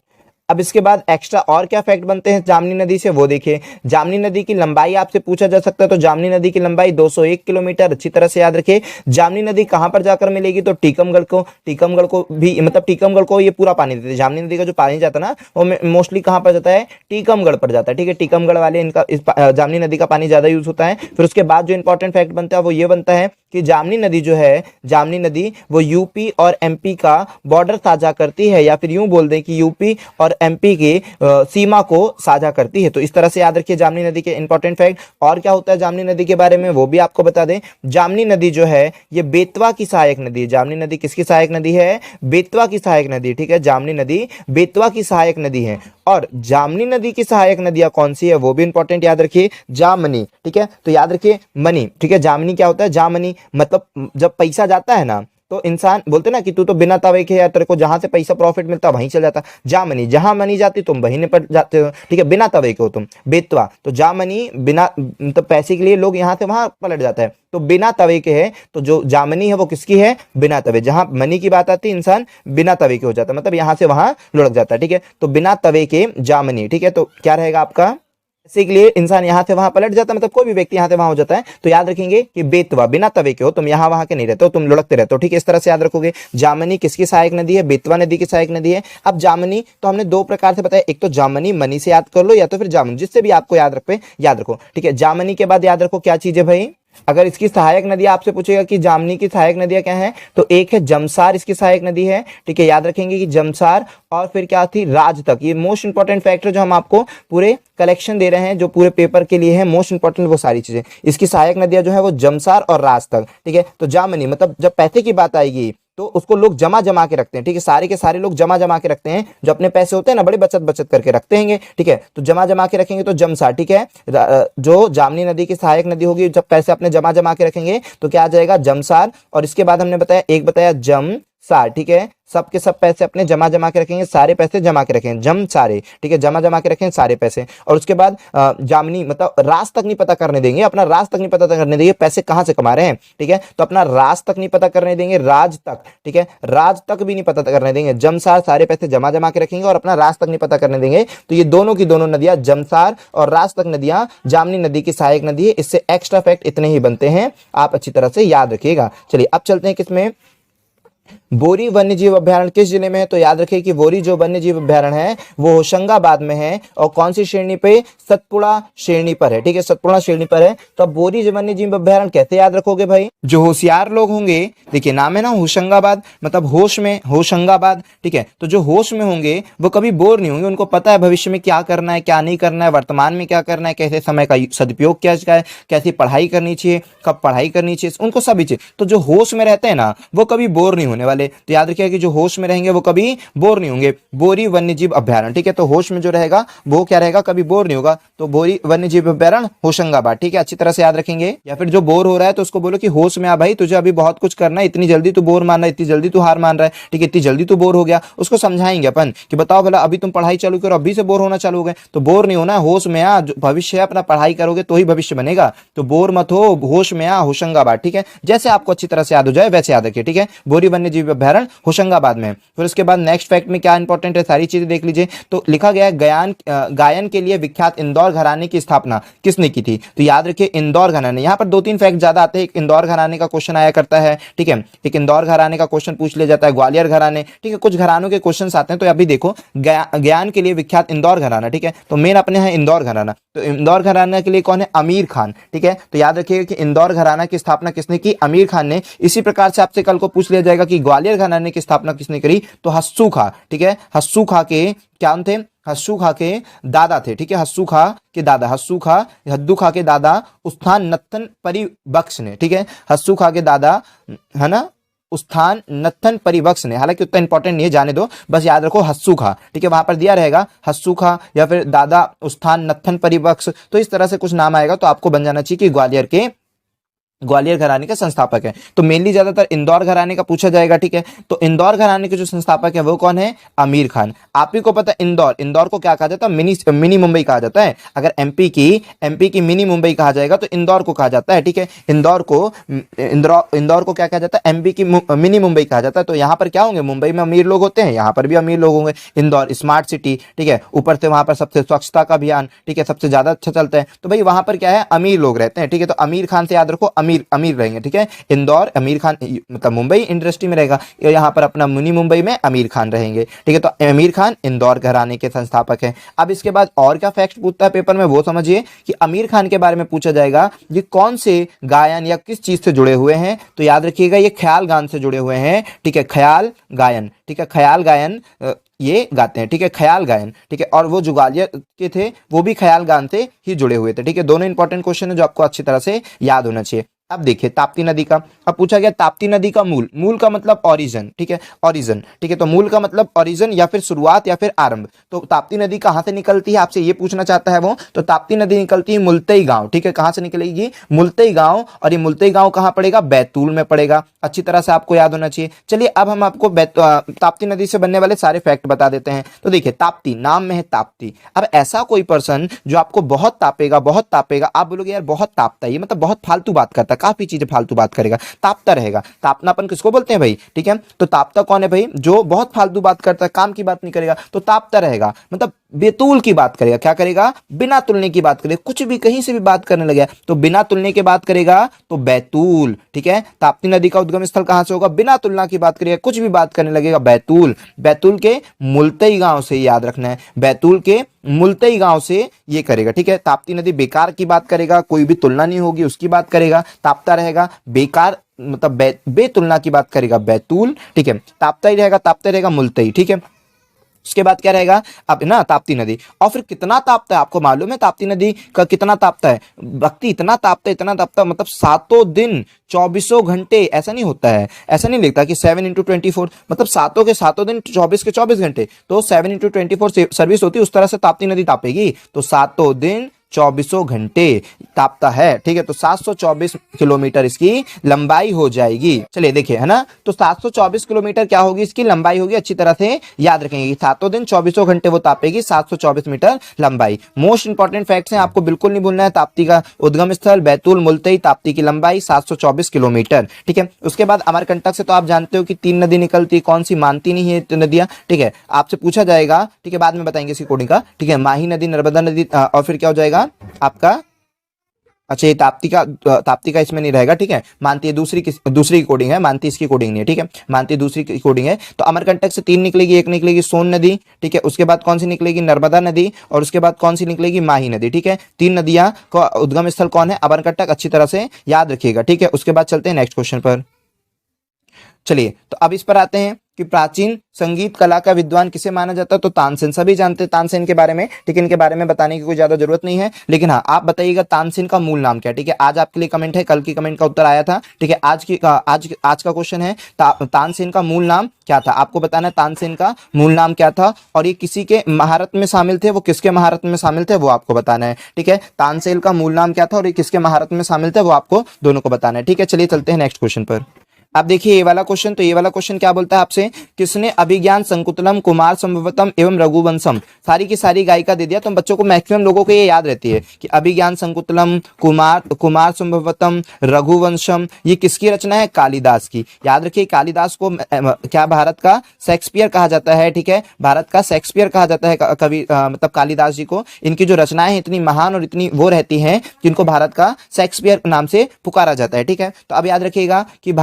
अब इसके बाद एक्स्ट्रा और क्या फैक्ट बनते हैं जामनी नदी से वो देखिए। जामनी नदी की लंबाई आपसे पूछा जा सकता है, तो जामनी नदी की लंबाई 201 किलोमीटर, अच्छी तरह से याद रखिए। जामनी नदी कहां पर जाकर मिलेगी, तो टीकमगढ़ को भी, मतलब टीकमगढ़ को ये पूरा पानी देते हैं। जामनी नदी का जो पानी जाता है ना वो मोस्टली कहां पर जाता है, टीकमगढ़ पर जाता है, ठीक है। टीकमगढ़ वाले इनका इस जामनी नदी का पानी ज्यादा यूज होता है। फिर उसके बाद जो इंपॉर्टेंट फैक्ट बनता है वो ये बनता है कि जामनी नदी जो है, जामनी नदी वो यूपी और एमपी का बॉर्डर साझा करती है, या फिर यूं बोल दें कि यूपी और एमपी की सीमा को साझा करती है। तो इस तरह से याद रखिए जामनी नदी के इंपॉर्टेंट फैक्ट। और क्या होता है जामनी नदी के बारे में वो भी आपको बता दें। जामनी नदी जो है ये बेतवा की सहायक नदी है। जामनी नदी किसकी सहायक नदी है, बेतवा की सहायक नदी, ठीक है। जामनी नदी बेतवा की सहायक नदी है। और जामनी नदी की सहायक नदियां कौन सी है वो भी इंपॉर्टेंट याद रखिए, जामनी, ठीक है। तो याद रखिए मनी, ठीक है। जामनी क्या होता है, जामनी मतलब जब पैसा जाता है ना तो इंसान बोलते ना कि तू तो बिना तवे के, या तेरे को जहां से पैसा प्रॉफिट मिलता वहीं चल जाता। जामनी, जहां मनी जाती तुम वहीं निपट जाते हो, ठीक है, बिना तवे के हो तुम। बेतवा तो जामनी बिना, मतलब पैसे के लिए लोग यहां से वहां पलट जाता है, तो बिना तवे के है। तो जो जामनी है वो किसकी है, बिना तवे। जहां मनी की बात आती है इंसान बिना तवे के हो जाता है, मतलब यहां से वहां लुढ़क जाता है, ठीक है। तो बिना तवे के जामनी, ठीक है। तो क्या रहेगा आपका, इसी के लिए इंसान यहां से वहां पलट जाता है, मतलब कोई भी व्यक्ति यहां से वहां हो जाता है। तो याद रखेंगे कि बेतवा, बिना तवे के हो तुम, यहां वहां के नहीं रहते हो, तुम लुढ़कते रहते हो, ठीक है। इस तरह से याद रखोगे। जामनी किसकी सहायक नदी है, बेतवा नदी की सहायक नदी है। अब जामनी तो हमने दो प्रकार से बताया, एक तो जामनी मनी से याद कर लो, या तो फिर जामुन, जिससे भी आपको याद रखो, ठीक है। जामनी के बाद याद रखो क्या चीज है भाई, अगर इसकी सहायक नदी आपसे पूछेगा कि जामनी की सहायक नदियां क्या हैं, तो एक है जमसार, इसकी सहायक नदी है, ठीक है। याद रखेंगे कि जमसार, और फिर क्या थी, राज तक। ये मोस्ट इंपॉर्टेंट फैक्टर जो हम आपको पूरे कलेक्शन दे रहे हैं, जो पूरे पेपर के लिए है मोस्ट इंपॉर्टेंट, वो सारी चीजें। इसकी सहायक नदियां जो है वो जमसार और राज तक, ठीक है। तो जामनी मतलब जब पैसे की बात आएगी तो उसको लोग जमा जमा के रखते हैं, ठीक है। सारे के सारे लोग जमा जमा के रखते हैं, जो अपने पैसे होते हैं ना बड़े बचत बचत करके रखते हैं, ठीक है। तो जमा जमा के रखेंगे तो जमसार, ठीक है। जो जामनी नदी की सहायक नदी होगी, जब पैसे अपने जमा जमा के रखेंगे तो क्या आ जाएगा, जमसार। और इसके बाद हमने बताया, एक बताया जमसार, ठीक है। सबके सब पैसे अपने जमा जमा के रखेंगे, सारे पैसे जमा के रखेंगे, जम सारे, ठीक है, जमा जमा के रखेंगे सारे पैसे। और उसके बाद जामनी मतलब राज तक नहीं पता करने देंगे, अपना राज तक नहीं पता करने देंगे पैसे कहां से कमा रहे हैं, ठीक है। तो अपना राज तक नहीं पता करने देंगे, राज तक, ठीक है, राज तक भी नहीं पता करने देंगे। जमसार सारे पैसे जमा जमा के रखेंगे और अपना राज तक नहीं पता करने देंगे। तो ये दोनों की दोनों नदियां, जमसार और राज तक नदियां जामनी नदी की सहायक नदी है। इससे एक्स्ट्रा फैक्ट इतने ही बनते हैं, आप अच्छी तरह से याद रखिएगा। चलिए अब चलते हैं किसमें, बोरी वन्यजीव अभ्यारण्य किस जिले में है, तो याद रखिए कि बोरी जो वन्यजीव अभ्यारण्य है वो होशंगाबाद में है, और कौन सी श्रेणी पे, सतपुड़ा श्रेणी पर है, ठीक है, सतपुड़ा श्रेणी पर है। तो अब बोरी वन्यजीव अभ्यारण्य कैसे याद रखोगे भाई, जो होशियार लोग होंगे, देखिए नाम है ना होशंगाबाद, मतलब होश में, होशंगाबाद, ठीक है। तो जो होश में होंगे वो कभी बोर नहीं होंगे, उनको पता है भविष्य में क्या करना है क्या नहीं करना है, वर्तमान में क्या करना है, कैसे समय का सदुपयोग किया जाए, कैसी पढ़ाई करनी चाहिए, कब पढ़ाई करनी चाहिए, उनको सभी चीज। तो जो होश में रहते हैं ना वो कभी बोर नहीं होने वाले। तो याद रखिए कि जो होश में रहेंगे वो कभी बोर नहीं होंगे। बोरी वन्यजीव अभ्यारण्य, ठीक है। तो होश में जो रहेगा वो क्या रहेगा, कभी बोर नहीं होगा। तो बोरी वन्यजीव अभ्यारण्य होशंगाबाद, ठीक है, अच्छी तरह से याद रखेंगे। या फिर जो बोर हो रहा है तो उसको बोलो कि होश में आ भाई, तुझे अभी बहुत कुछ करना है, इतनी जल्दी तू बोर मान रहा है, इतनी जल्दी तू हार मान रहा है, ठीक है, इतनी जल्दी तू बोर हो गया। उसको समझाएंगे अपन कि बताओ भला अभी तुम पढ़ाई चालू करो, अभी से बोर होना चालू हो गए, तो बोर नहीं होना, होश में आ, भविष्य है अपना, पढ़ाई करोगे तो ही भविष्य बनेगा। तो बोर मत हो, होश में आ, होशंगाबाद, ठीक है। जैसे आपको अच्छी तरह से याद हो जाए वैसे याद रखिए, ठीक है। बोरी वन्यजीव अभ्यारण्य होशंगाबाद में। फिर उसके बाद नेक्स्ट फैक्ट में क्या इंपॉर्टेंट है, सारी चीजें देख लीजिए। तो लिखा गया है गायन के लिए विख्यात इंदौर घराने की स्थापना किसने की थी, तो याद रखिए इंदौर घराने। यहाँ पर दो तीन फैक्ट ज्यादा आते हैं, एक इंदौर घराने का क्वेश्चन आया करता है, ठीक है, एक इंदौर घराने का क्वेश्चन पूछ लिया जाता है, ग्वालियर घराने, ठीक है, कुछ घरानों के क्वेश्चन आते हैं। तो अभी देखो ज्ञान के लिए विख्यात इंदौर घराना, ठीक है, तो मेन अपने हैं इंदौर घराना। तो इंदौर घराना के लिए कौन है, आमिर खान, ठीक है। तो याद रखिएगा कि इंदौर घराना की स्थापना किसने की, आमिर खान ने। इसी प्रकार से आपसे कल को पूछ लिया जाएगा कि ग्वालियर घराने की स्थापना किसने करी, तो हस्सू खा, ठीक है। हस्सू खा के क्या थे, हस्सू खा के दादा थे, ठीक है, हस्सू खा के दादा, हद्दू खा के दादा उस्थान नत्थन परिबक्ष ने, ठीक है, हस्सू खा के दादा है ना, उस्थान नत्थन परिबक्ष ने। हालांकि उतना इंपॉर्टेंट नहीं है, जाने दो, बस याद रखो हस्सू खा, ठीक है, वहां पर दिया रहेगा हस्सू खा या फिर दादा उस्थान नत्थन परिबक्ष। तो इस तरह से कुछ नाम आएगा तो आपको बन जाना चाहिए कि ग्वालियर के ग्वालियर घराने के संस्थापक हैं। तो मेनली ज्यादातर इंदौर घराने का पूछा जाएगा, ठीक है। तो इंदौर घराने के जो संस्थापक है वो कौन है? आमिर खान। आप ही को पता है इंदौर को क्या कहा जाता है? मिनी मुंबई कहा जाता है। अगर एमपी की मिनी मुंबई कहा जाएगा तो इंदौर को कहा जाता है, ठीक है। इंदौर को क्या कहा जाता है? एमपी की मिनी मुंबई कहा जाता है। तो यहाँ पर क्या होंगे? मुंबई में अमीर लोग होते हैं, यहाँ पर भी अमीर लोग होंगे। इंदौर स्मार्ट सिटी, ठीक है। ऊपर से वहां पर सबसे स्वच्छता का अभियान, ठीक है, सबसे ज्यादा अच्छा चलता है। तो भाई वहां पर क्या है? अमीर लोग रहते हैं, ठीक है। तो आमिर खान से याद रखो, अमीर रहेंगे, ठीक है। इंदौर आमिर खान मतलब मुंबई इंडस्ट्री में रहेगा, यहाँ पर अपना मिनी मुंबई में आमिर खान रहेंगे, ठीक है। तो आमिर खान इंदौर घराने के संस्थापक हैं। अब इसके बाद और क्या फैक्ट पूछता है पेपर में वो समझिए कि आमिर खान के बारे में पूछा जाएगा ये कौन से गायन या किस चीज से जुड़े हुए हैं? तो याद रखिएगा ये ख्याल गान से जुड़े हुए हैं, ठीक है। ख्याल गायन, ठीक है। ख्याल गायन ये गाते हैं, ठीक है। ख्याल गायन, ठीक है। और वो जो ग्वालियर के थे वो भी ख्याल गान से ही जुड़े हुए थे, ठीक है। दोनों इंपॉर्टेंट क्वेश्चन है जो आपको अच्छी तरह से याद होना चाहिए। अब देखिए ताप्ती नदी का, अब पूछा गया ताप्ती नदी का मूल का मतलब ओरिजिन, ठीक है। ओरिजिन, ठीक है। तो मूल का मतलब ओरिजिन या फिर शुरुआत या फिर आरंभ। तो ताप्ती नदी कहां से निकलती है आपसे ये पूछना चाहता है वो। तो ताप्ती नदी निकलती है मुल्तई गांव, ठीक है। कहां से निकलेगी? मुल्तई गांव। और ये मुल्तई गांव कहां पड़ेगा? बैतूल में पड़ेगा। अच्छी तरह से आपको याद होना चाहिए। चलिए अब हम आपको ताप्ती नदी से बनने वाले सारे फैक्ट बता देते हैं। तो देखिए ताप्ती, नाम में है ताप्ती। अब ऐसा कोई पर्सन जो आपको बहुत तापेगा, आप बोलोगे यार बहुत तापता है ये, मतलब बहुत फालतू बात करता है, काफी चीजें फालतू बात करेगा, तापता रहेगा। तापनापन किसको बोलते हैं भाई? ठीक है। तो तापता कौन है भाई? जो बहुत फालतू बात करता है, काम की बात नहीं करेगा, तो तापता रहेगा। मतलब बेतुल की बात करेगा। क्या करेगा? बिना तुलने की बात करेगा। कुछ भी कहीं से भी बात करने लगे तो बिना तुलने की बात करेगा तो बैतूल, ठीक है। ताप्ती नदी का उद्गम स्थल कहां से होगा? बिना तुलना की बात करेगा, कुछ भी बात करने लगेगा, बैतूल। बैतूल के मुल्तई गांव से, याद रखना है, बैतूल के मुल्तई गांव से ये करेगा, ठीक है। ताप्ती नदी बेकार की बात करेगा, कोई भी तुलना नहीं होगी उसकी बात करेगा, तापता रहेगा। बेकार मतलब बेतुलना की बात करेगा, बैतूल, ठीक है। तापता ही रहेगा मुल्तई, ठीक है। उसके बाद क्या रहेगा? अब ना ताप्ती नदी, और फिर कितना तापता है आपको मालूम है? ताप्ती नदी का कितना तापता है? भक्ति इतना तापता मतलब 7 दिन 24 घंटे। ऐसा नहीं होता है, ऐसा नहीं लिखता कि 7 × 24, मतलब 7 के 7 दिन 24 के 24 घंटे। तो 7 × 24 सर्विस होती है, उस तरह से ताप्ती नदी तापेगी। तो 7 दिन 24 घंटे तापता है, ठीक है। तो 724 किलोमीटर इसकी लंबाई हो जाएगी। चलिए देखिए, है ना। तो 724 किलोमीटर क्या होगी? इसकी लंबाई होगी। अच्छी तरह से याद रखेंगे, 7 दिन 24 घंटे वो तापेगी, 724 मीटर लंबाई। मोस्ट इंपॉर्टेंट फैक्ट्स हैं, आपको बिल्कुल नहीं भूलना है। ताप्ती का उद्गम स्थल बैतूल मुल्तई, ताप्ती की लंबाई 724 किलोमीटर, ठीक है। उसके बाद अमरकंटक से तो आप जानते हो कि 3 नदी निकलती है, कौन सी? मानती नहीं है नदियां, ठीक है। आपसे पूछा जाएगा, ठीक है, बाद में बताएंगे इसकी कोडिंग का, ठीक है। माही नदी, नर्मदा नदी, और फिर क्या हो जाएगा आपका? अच्छा, ये ताप्ती का इसमें नहीं रहेगा, ठीक है। मानती है दूसरी की कोडिंग है, मानती इसकी कोडिंग नहीं है, ठीक है। मानती दूसरी की कोडिंग है। तो अमरकंटक से 3 निकलेगी, एक निकलेगी सोन नदी, ठीक है। उसके बाद कौन सी निकलेगी? नर्मदा नदी। और उसके बाद कौन सी निकलेगी? माही नदी, ठीक है। 3 नदियां का उद्गम स्थल कौन है? अमरकंटक। अच्छी तरह से याद रखिएगा, ठीक है। उसके बाद चलते हैं नेक्स्ट क्वेश्चन पर। चलिए, तो अब इस पर आते हैं कि प्राचीन संगीत कला का विद्वान किसे माना जाता है? तो तानसेन। सभी जानते हैं तानसेन के बारे में, ठीक है। इनके बारे में बताने की कोई ज्यादा जरूरत नहीं है, लेकिन हाँ आप बताइएगा तानसेन का मूल नाम क्या है, ठीक है। आज आपके लिए कमेंट है, कल की कमेंट का उत्तर आया था, ठीक है। आज का क्वेश्चन है तानसेन का मूल नाम क्या था? आपको बताना है तानसेन का मूल नाम क्या था, और ये किसी के महारत में शामिल थे, वो किसके महारत में शामिल थे वो आपको बताना है, ठीक है। तानसेन का मूल नाम क्या था और ये किसके महारत में शामिल थे वो आपको दोनों को बताना है, ठीक है। चलिए चलते हैं नेक्स्ट क्वेश्चन पर। अब देखिए ये वाला क्वेश्चन, तो ये वाला क्वेश्चन क्या बोलता है आपसे? किसने अभिज्ञान संकुतलम, कुमार संभवतम एवं रघुवंशम, सारी की सारी गायिका दे दिया। तो बच्चों को, मैक्सिमम लोगों को ये याद रहती है कि अभिज्ञान संकुतलम, कुमार संभवतम, रघुवंशम, ये किसकी रचना है? कालिदास की। याद रखिए कालिदास को क्या भारत का शेक्सपियर कहा जाता है, ठीक है। भारत का शेक्सपियर कहा जाता है कवि, मतलब कालिदास जी को। इनकी जो रचनाएं इतनी महान और इतनी वो रहती हैं जिनको भारत का शेक्सपियर नाम से पुकारा जाता है, ठीक है। तो अब याद रखिएगा कि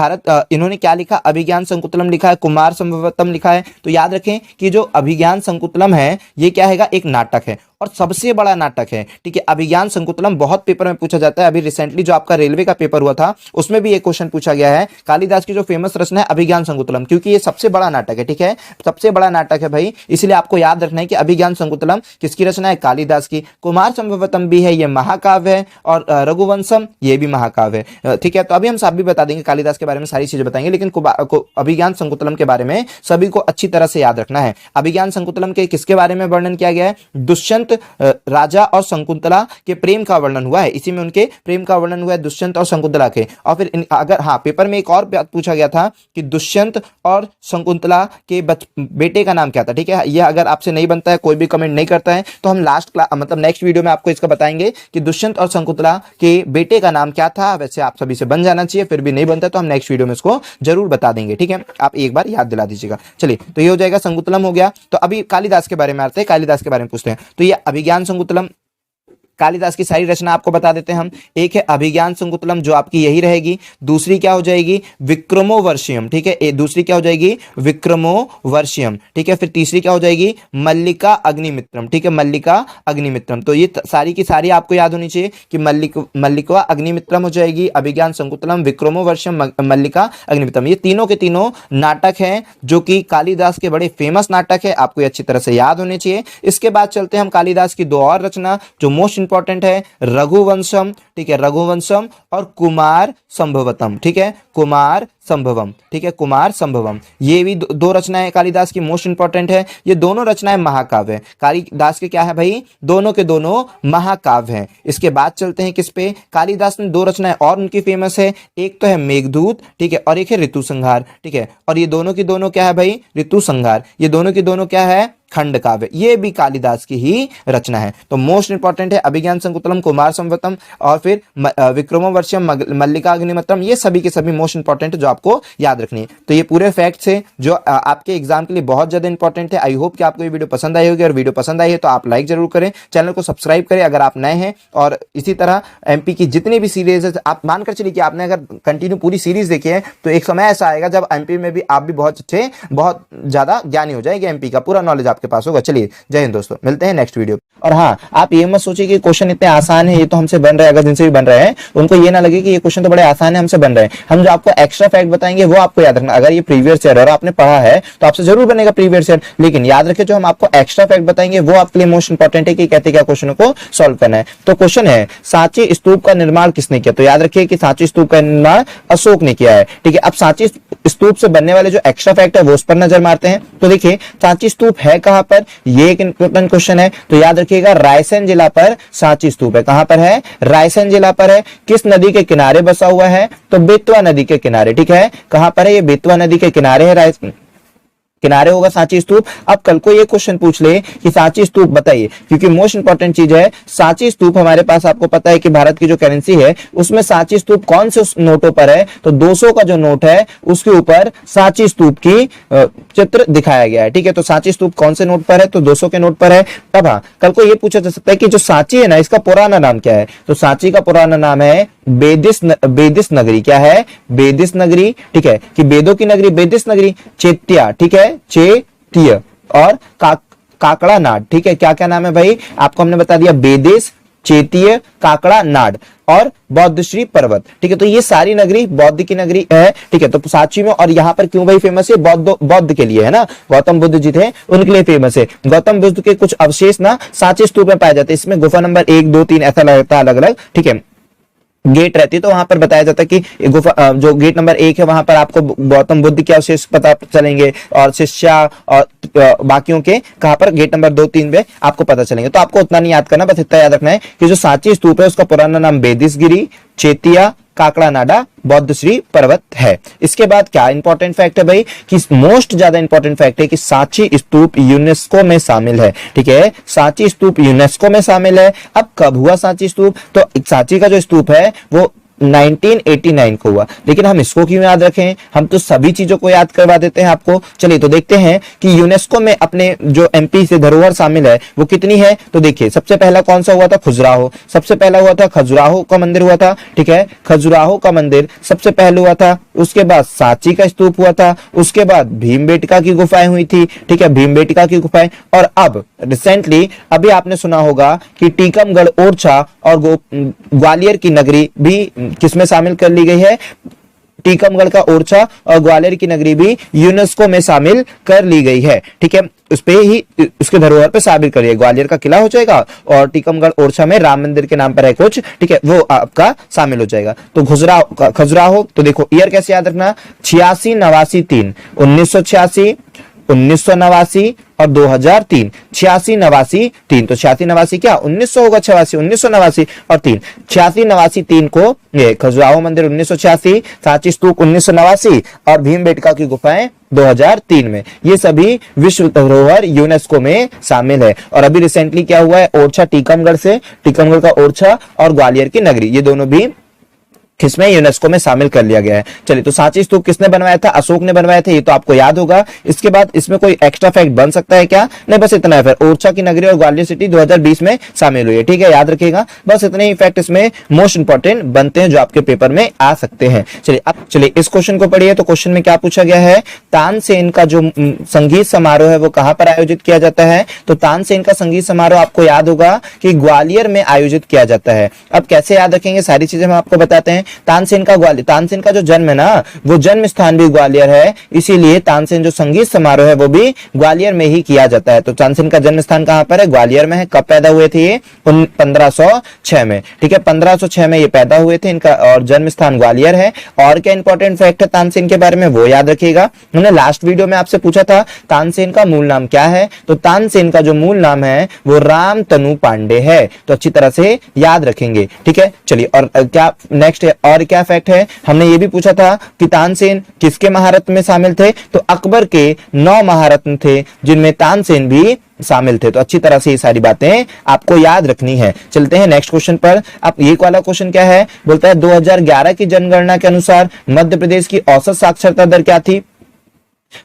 इन्होंने क्या लिखा? अभिज्ञान संकुतलम लिखा है, कुमार संभवतम लिखा है। तो याद रखें कि जो अभिज्ञान संकुतलम है ये क्या है? एक नाटक है, और सबसे बड़ा नाटक है, ठीक है। अभिज्ञान संकुतलम बहुत पेपर में पूछा जाता है। अभी रिसेंटली जो आपका रेलवे का पेपर हुआ था उसमें भी एक क्वेश्चन पूछा गया है। कालिदास की जो फेमस रचना है अभिज्ञान संकुतलम, क्योंकि ये सबसे बड़ा नाटक है, ठीक है। सबसे बड़ा नाटक है भाई, इसलिए आपको याद रखना है कि अभिज्ञान संकुतलम किसकी रचना है? कालिदास की। कुमार संभवतम भी है, ये महाकाव्य है, और रघुवंशम ये भी महाकाव्य है, ठीक है। तो अभी हम सब भी बता देंगे, कालिदास के बारे में सारी चीजें बताएंगे, लेकिन अभिज्ञान संकुतलम के बारे में सभी को अच्छी तरह से याद रखना है। अभिज्ञान संकुतलम के किसके बारे में वर्णन किया गया है? दुष्यंत राजा और शकुंतला के प्रेम का वर्णन हुआ है। इसी में उनके प्रेम का वर्णन हुआ है दुष्यंत और शकुंतला के। और फिर अगर हाँ पेपर में एक और बात पूछा गया था कि दुष्यंत और शकुंतला के बेटे का नाम क्या था। ठीक है, यह अगर आपसे नहीं बनता है, कोई भी कमेंट नहीं करता है, तो हम मतलब नेक्स्ट वीडियो में आपको इसका बताएंगे कि दुष्यंत और शकुंतला के बेटे का नाम क्या था। वैसे आप सभी से बन जाना चाहिए, फिर भी नहीं बनता तो हम नेक्स्ट वीडियो में इसको जरूर बता देंगे। ठीक है, आप एक बार याद दिला दीजिएगा। चलिए, तो ये हो जाएगा संकुतलम हो गया। तो अभी कालिदास के बारे में आते हैं, कालिदास के बारे में पूछते हैं। तो ये अभिज्ञान संकुतलम, कालिदास की सारी रचना आपको बता देते हैं हम। एक है अभिज्ञान संकुतलम, जो आपकी यही रहेगी। दूसरी क्या हो जाएगी, विक्रमोवर्षियम। ठीक है, दूसरी क्या हो जाएगी, विक्रमोवर्षियम। ठीक है, फिर तीसरी क्या हो जाएगी, मल्लिका अग्निमित्रम। ठीक है, मल्लिका अग्निमित्रम। तो ये सारी की सारी आपको याद होनी चाहिए कि मल्लिका अग्निमित्रम हो जाएगी, अभिज्ञान संकुतलम, विक्रमोवर्षियम, मल्लिका अग्निमित्रम। ये तीनों के तीनों नाटक हैं जो कि कालिदास के बड़े फेमस नाटक है, आपको अच्छी तरह से याद होने चाहिए। इसके बाद चलते हैं हम कालिदास की दो और रचना जो मोस्ट इंपॉर्टेंट है, रघुवंशम। ठीक है, रघुवंशम और कुमार संभवतम। ठीक है, कुमार संभवम। ठीक है, कुमार संभवम। ये भी दो रचनाएं कालिदास की मोस्ट इंपॉर्टेंट है। ये दोनों रचनाएं महाकाव्य है। कालिदास के क्या है भाई, दोनों के दोनों महाकाव्य हैं। इसके बाद चलते हैं किस पे, कालिदास ने दो रचनाएं और उनकी फेमस है। एक तो है मेघदूत, ठीक है, और एक है ऋतु संहार। ठीक है, और ये दोनों की दोनों क्या है भाई, ऋतु संहार। ये दोनों की दोनों क्या है, खंड काव्य। ये भी कालिदास की ही रचना है। तो मोस्ट इंपॉर्टेंट है अभिज्ञान संकुतलम, कुमार संभवतम और फिर विक्रमोवर्षियम, मल्लिका अग्निमित्रम। ये सभी के सभी मोस्ट इंपॉर्टेंट है जो आपको याद रखनी है। तो ये पूरे फैक्ट्स है जो आपके एग्जाम के लिए बहुत ज्यादा इंपॉर्टेंट है। आई होप कि आपको ये वीडियो पसंद आई होगी, और वीडियो पसंद आई है तो आप लाइक जरूर करें, चैनल को सब्सक्राइब करें अगर आप नए हैं। और इसी तरह एमपी की जितनी भी सीरीज है, आप मानकर चलिए कि आपने अगर कंटिन्यू पूरी सीरीज देखी है तो एक समय ऐसा आएगा जब एमपी में भी आप भी बहुत अच्छे, बहुत ज्यादा ज्ञानी हो जाएंगे, एमपी का पूरा नॉलेज आपके पास होगा। चलिए, जय हिंद दोस्तों, मिलते हैं नेक्स्ट वीडियो। और हाँ, आप ये मत सोचिए कि क्वेश्चन इतने आसान है, ये तो हमसे बन रहे हैं, अगर जिनसे भी बन रहे हैं उनको ये ना लगे कि ये क्वेश्चन तो बड़े आसान है, हमसे बन रहे हैं। हम जो आपको एक्स्ट्रा फैक्ट बताएंगे वो आपको याद रखना। अगर ये प्रीवियस ईयर और आपने पढ़ा है तो आपसे जरूर बनेगा प्रीवियस ईयर, लेकिन याद रखिए जो हम आपको एक्स्ट्रा फैक्ट बताएंगे वो आपके लिए मोस्ट इंपॉर्टेंट है कि कहते क्या क्वेश्चन को सॉल्व करना है। तो क्वेश्चन है, सांची स्तूप का निर्माण किसने किया। तो याद रखिए कि सांची स्तूप का निर्माण अशोक ने किया है। ठीक है, अब सांची स्तूप से बनने वाले जो एक्स्ट्रा फैक्ट है वो उस पर नजर मारते हैं। तो देखिए, सांची स्तूप है कहां पर, ये एक इंपॉर्टेंट क्वेश्चन है। तो याद रखिएगा रायसेन जिला पर सांची स्तूप है। कहां पर है, रायसेन जिला पर है। किस नदी के किनारे बसा हुआ है, तो बेतवा नदी के किनारे। ठीक है, कहां पर है, ये बेतवा नदी के किनारे है, रायसेन किनारे होगा सांची स्तूप। अब कल को ये क्वेश्चन पूछ ले कि सांची स्तूप बताइए, क्योंकि मोस्ट इंपॉर्टेंट चीज है सांची स्तूप। हमारे पास आपको पता है कि भारत की जो करेंसी है उसमें सांची स्तूप कौन से नोटों पर है, तो 200 का जो नोट है उसके ऊपर सांची स्तूप की चित्र दिखाया गया है। ठीक है, तो सांची स्तूप कौन से नोट पर है, तो 200 के नोट पर है। अब हाँ, कल को ये पूछा जा सकता है कि जो सांची है ना, इसका पुराना नाम क्या है। तो सांची का पुराना नाम है बेदिस नगरी। क्या है, बेदिस नगरी। ठीक है, कि वेदों की नगरी बेदिस नगरी, चेत्या। ठीक है, चेत्य और काकड़ा नाड। ठीक है, क्या क्या नाम है भाई, आपको हमने बता दिया, बेदिस, चेतीय, काकड़ा नाड और बौद्धश्री पर्वत। ठीक है, तो ये सारी नगरी बौद्ध की नगरी है। ठीक है, तो सांची में, और यहाँ पर क्यों भाई फेमस है, बौद्ध के लिए है ना, गौतम बुद्ध जी थे उनके लिए फेमस है। गौतम बुद्ध के कुछ अवशेष ना सांची स्तूप में पाए जाते हैं। इसमें गुफा नंबर 1, 2, 3 ऐसा लगता है अलग अलग। ठीक है, गेट रहती है तो वहां पर बताया जाता है कि गुफा जो गेट नंबर 1 है वहां पर आपको गौतम बुद्ध के अवशेष पता चलेंगे, और शिष्या और बाकियों के कहां पर गेट नंबर 2, 3 पे आपको पता चलेंगे। तो आपको उतना नहीं याद करना, बस इतना याद रखना है कि जो सांची स्तूप है उसका पुराना नाम बेदिसगिरी, चेतिया, काकड़ा नाडा, बौद्धश्री पर्वत है। इसके बाद क्या इंपॉर्टेंट फैक्ट है भाई, कि मोस्ट ज्यादा इंपॉर्टेंट फैक्ट है कि सांची स्तूप यूनेस्को में शामिल है। ठीक है, सांची स्तूप यूनेस्को में शामिल है। अब कब हुआ सांची स्तूप, तो सांची का जो स्तूप है वो 1989 को हुआ। लेकिन हम इसको क्यों याद रखें, हम तो सभी चीजों को याद करवा देते हैं आपको। चलिए, तो देखते हैं कि यूनेस्को में अपने जो एमपी से धरोहर शामिल है वो कितनी है। तो देखिए, सबसे पहला कौन सा हुआ था, खजुराहो। सबसे पहला हुआ था खजुराहो का मंदिर हुआ था। ठीक है, खजुराहो का मंदिर सबसे पहले हुआ था। उसके बाद सांची का स्तूप हुआ था। उसके बाद भीमबेटका की गुफाएं हुई थी। ठीक है, भीमबेटका की गुफाएं। और अब रिसेंटली अभी आपने सुना होगा कि टीकमगढ़ ओरछा और ग्वालियर की नगरी भी किसमें शामिल कर ली गई है, टीकमगढ़ का ओरछा और ग्वालियर की नगरी भी यूनेस्को में शामिल कर ली गई है। ठीक है, उस पे ही उसके धरोहर पे शामिल करिए, ग्वालियर का किला हो जाएगा और टीकमगढ़ ओरछा में राम मंदिर के नाम पर है कुछ। ठीक है, वो आपका शामिल हो जाएगा। तो खजुराहो, तो देखो ईयर कैसे याद रखना, 86 89 3 1986, 1989 और 2003। 86, 89, 3, तो 86, 89 क्या 1900 होगा, 86, 1989 और 3, 86, 89, 3 को ये खजुराहो मंदिर 1986, सांची स्तूप 1989 और भीमबेटका की गुफाएं 2003 में। ये सभी विश्व धरोहर यूनेस्को में शामिल है। और अभी रिसेंटली क्या हुआ है, ओरछा टीकमगढ़ का ओरछा और ग्वालियर की नगरी, ये दोनों भी किसमें, यूनेस्को में शामिल कर लिया गया है। चलिए, तो सांची स्तूप किसने बनवाया था, अशोक ने बनवाया था, ये तो आपको याद होगा। इसके बाद इसमें कोई एक्स्ट्रा फैक्ट बन सकता है क्या, नहीं, बस इतना है। फिर ओरछा की नगरी और ग्वालियर सिटी 2020 में शामिल हुई है, ठीक है, याद रखिएगा। बस इतने ही फैक्ट इसमें मोस्ट इंपॉर्टेंट बनते हैं जो आपके पेपर में आ सकते हैं। चलिए, अब चलिए इस क्वेश्चन को पढ़िए। तो क्वेश्चन में क्या पूछा गया है, तानसेन का जो संगीत समारोह है वो कहां पर आयोजित किया जाता है। तो तानसेन का संगीत समारोह आपको याद होगा कि ग्वालियर में आयोजित किया जाता है। अब कैसे याद रखेंगे, सारी चीजें हम आपको बताते हैं। तानसेन का जो जन्म है ना, वो जन्म स्थान भी ग्वालियर है, इसीलिए तानसेन जो संगीत समारोह है वो भी ग्वालियर में ही किया जाता है। तो तानसेन का जन्म स्थान कहां पर है, ग्वालियर में है। कब पैदा हुए थे ये, 1506 में, ठीक है, 1506 में ये पैदा हुए थे, इनका और जन्म स्थान ग्वालियर है। और क्या इंपॉर्टेंट फैक्ट है तानसेन के बारे में, वो याद रखिएगा। हमने लास्ट वीडियो में आपसे पूछा था तानसेन का मूल नाम क्या है, तो तानसेन का जो मूल नाम है वो रामतनु पांडे है। तो अच्छी तरह से याद रखेंगे, ठीक है। चलिए, और क्या नेक्स्ट है, और क्या फैक्ट है, हमने ये भी पूछा था कि तानसेन किसके महारत्न में शामिल थे, तो अकबर के 9 महारत्न थे जिनमें तानसेन भी शामिल थे। तो अच्छी तरह से ये सारी बातें आपको याद रखनी है। चलते हैं नेक्स्ट क्वेश्चन पर। अब ये वाला क्वेश्चन क्या है, बोलता है 2011 की जनगणना के अनुसार मध्य प्रदेश की औसत साक्षरता दर क्या थी।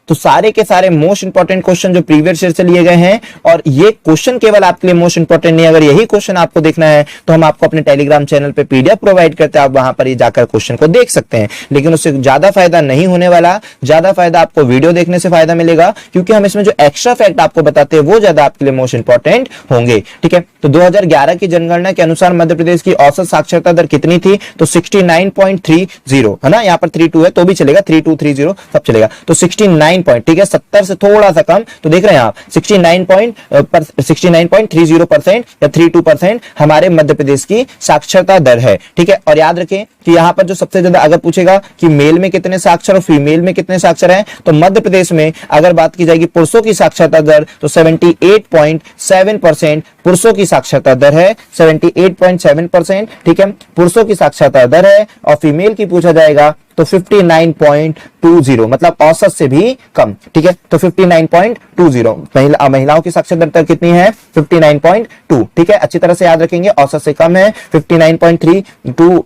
तो सारे के सारे मोस्ट इंपॉर्टेंट क्वेश्चन जो प्रीवियस ईयर से लिए गए हैं, और ये क्वेश्चन केवल आपके लिए मोस्ट इंपॉर्टेंट नहीं, अगर यही क्वेश्चन आपको देखना है तो हम आपको अपने टेलीग्राम चैनल पे पीडीएफ प्रोवाइड करते हैं, आप वहां पर ये जाकर क्वेश्चन को देख सकते हैं। लेकिन उससे ज्यादा फायदा नहीं होने वाला, ज्यादा फायदा आपको वीडियो देखने से फायदा मिलेगा, क्योंकि हम इसमें जो एक्स्ट्रा फैक्ट आपको बताते हैं वो ज्यादा आपके लिए मोस्ट इंपॉर्टेंट होंगे, ठीक है। तो 2011 की जनगणना के अनुसार मध्य प्रदेश की औसत साक्षरता दर कितनी थी, तो 69.30 है ना, यहाँ पर 32 है तो भी चलेगा, 3230 सब चलेगा। तो 69 पॉइंट, ठीक है, 70 से थोड़ा सा कम, तो देख रहे हैं आप 69.30% या 32% हमारे मध्य प्रदेश की साक्षरता दर है, ठीक है। और याद रखें कि यहाँ पर जो सबसे ज्यादा अगर पूछेगा कि मेल में कितने साक्षर और फीमेल में कितने साक्षर हैं, तो मध्य प्रदेश में अगर बात की जाएगी पुरुषों की साक्षरता दर, तो 78.7% पुरुषों की साक्षरता दर है, 78.7%, ठीक है, पुरुषों की साक्षरता दर है। और फीमेल की पूछा जाएगा तो 59.20, मतलब औसत से भी कम, ठीक है। तो 59.20 महिलाओं की साक्षरता दर कितनी है, 59.2, ठीक है, अच्छी तरह से याद रखेंगे, औसत से कम है। 59.32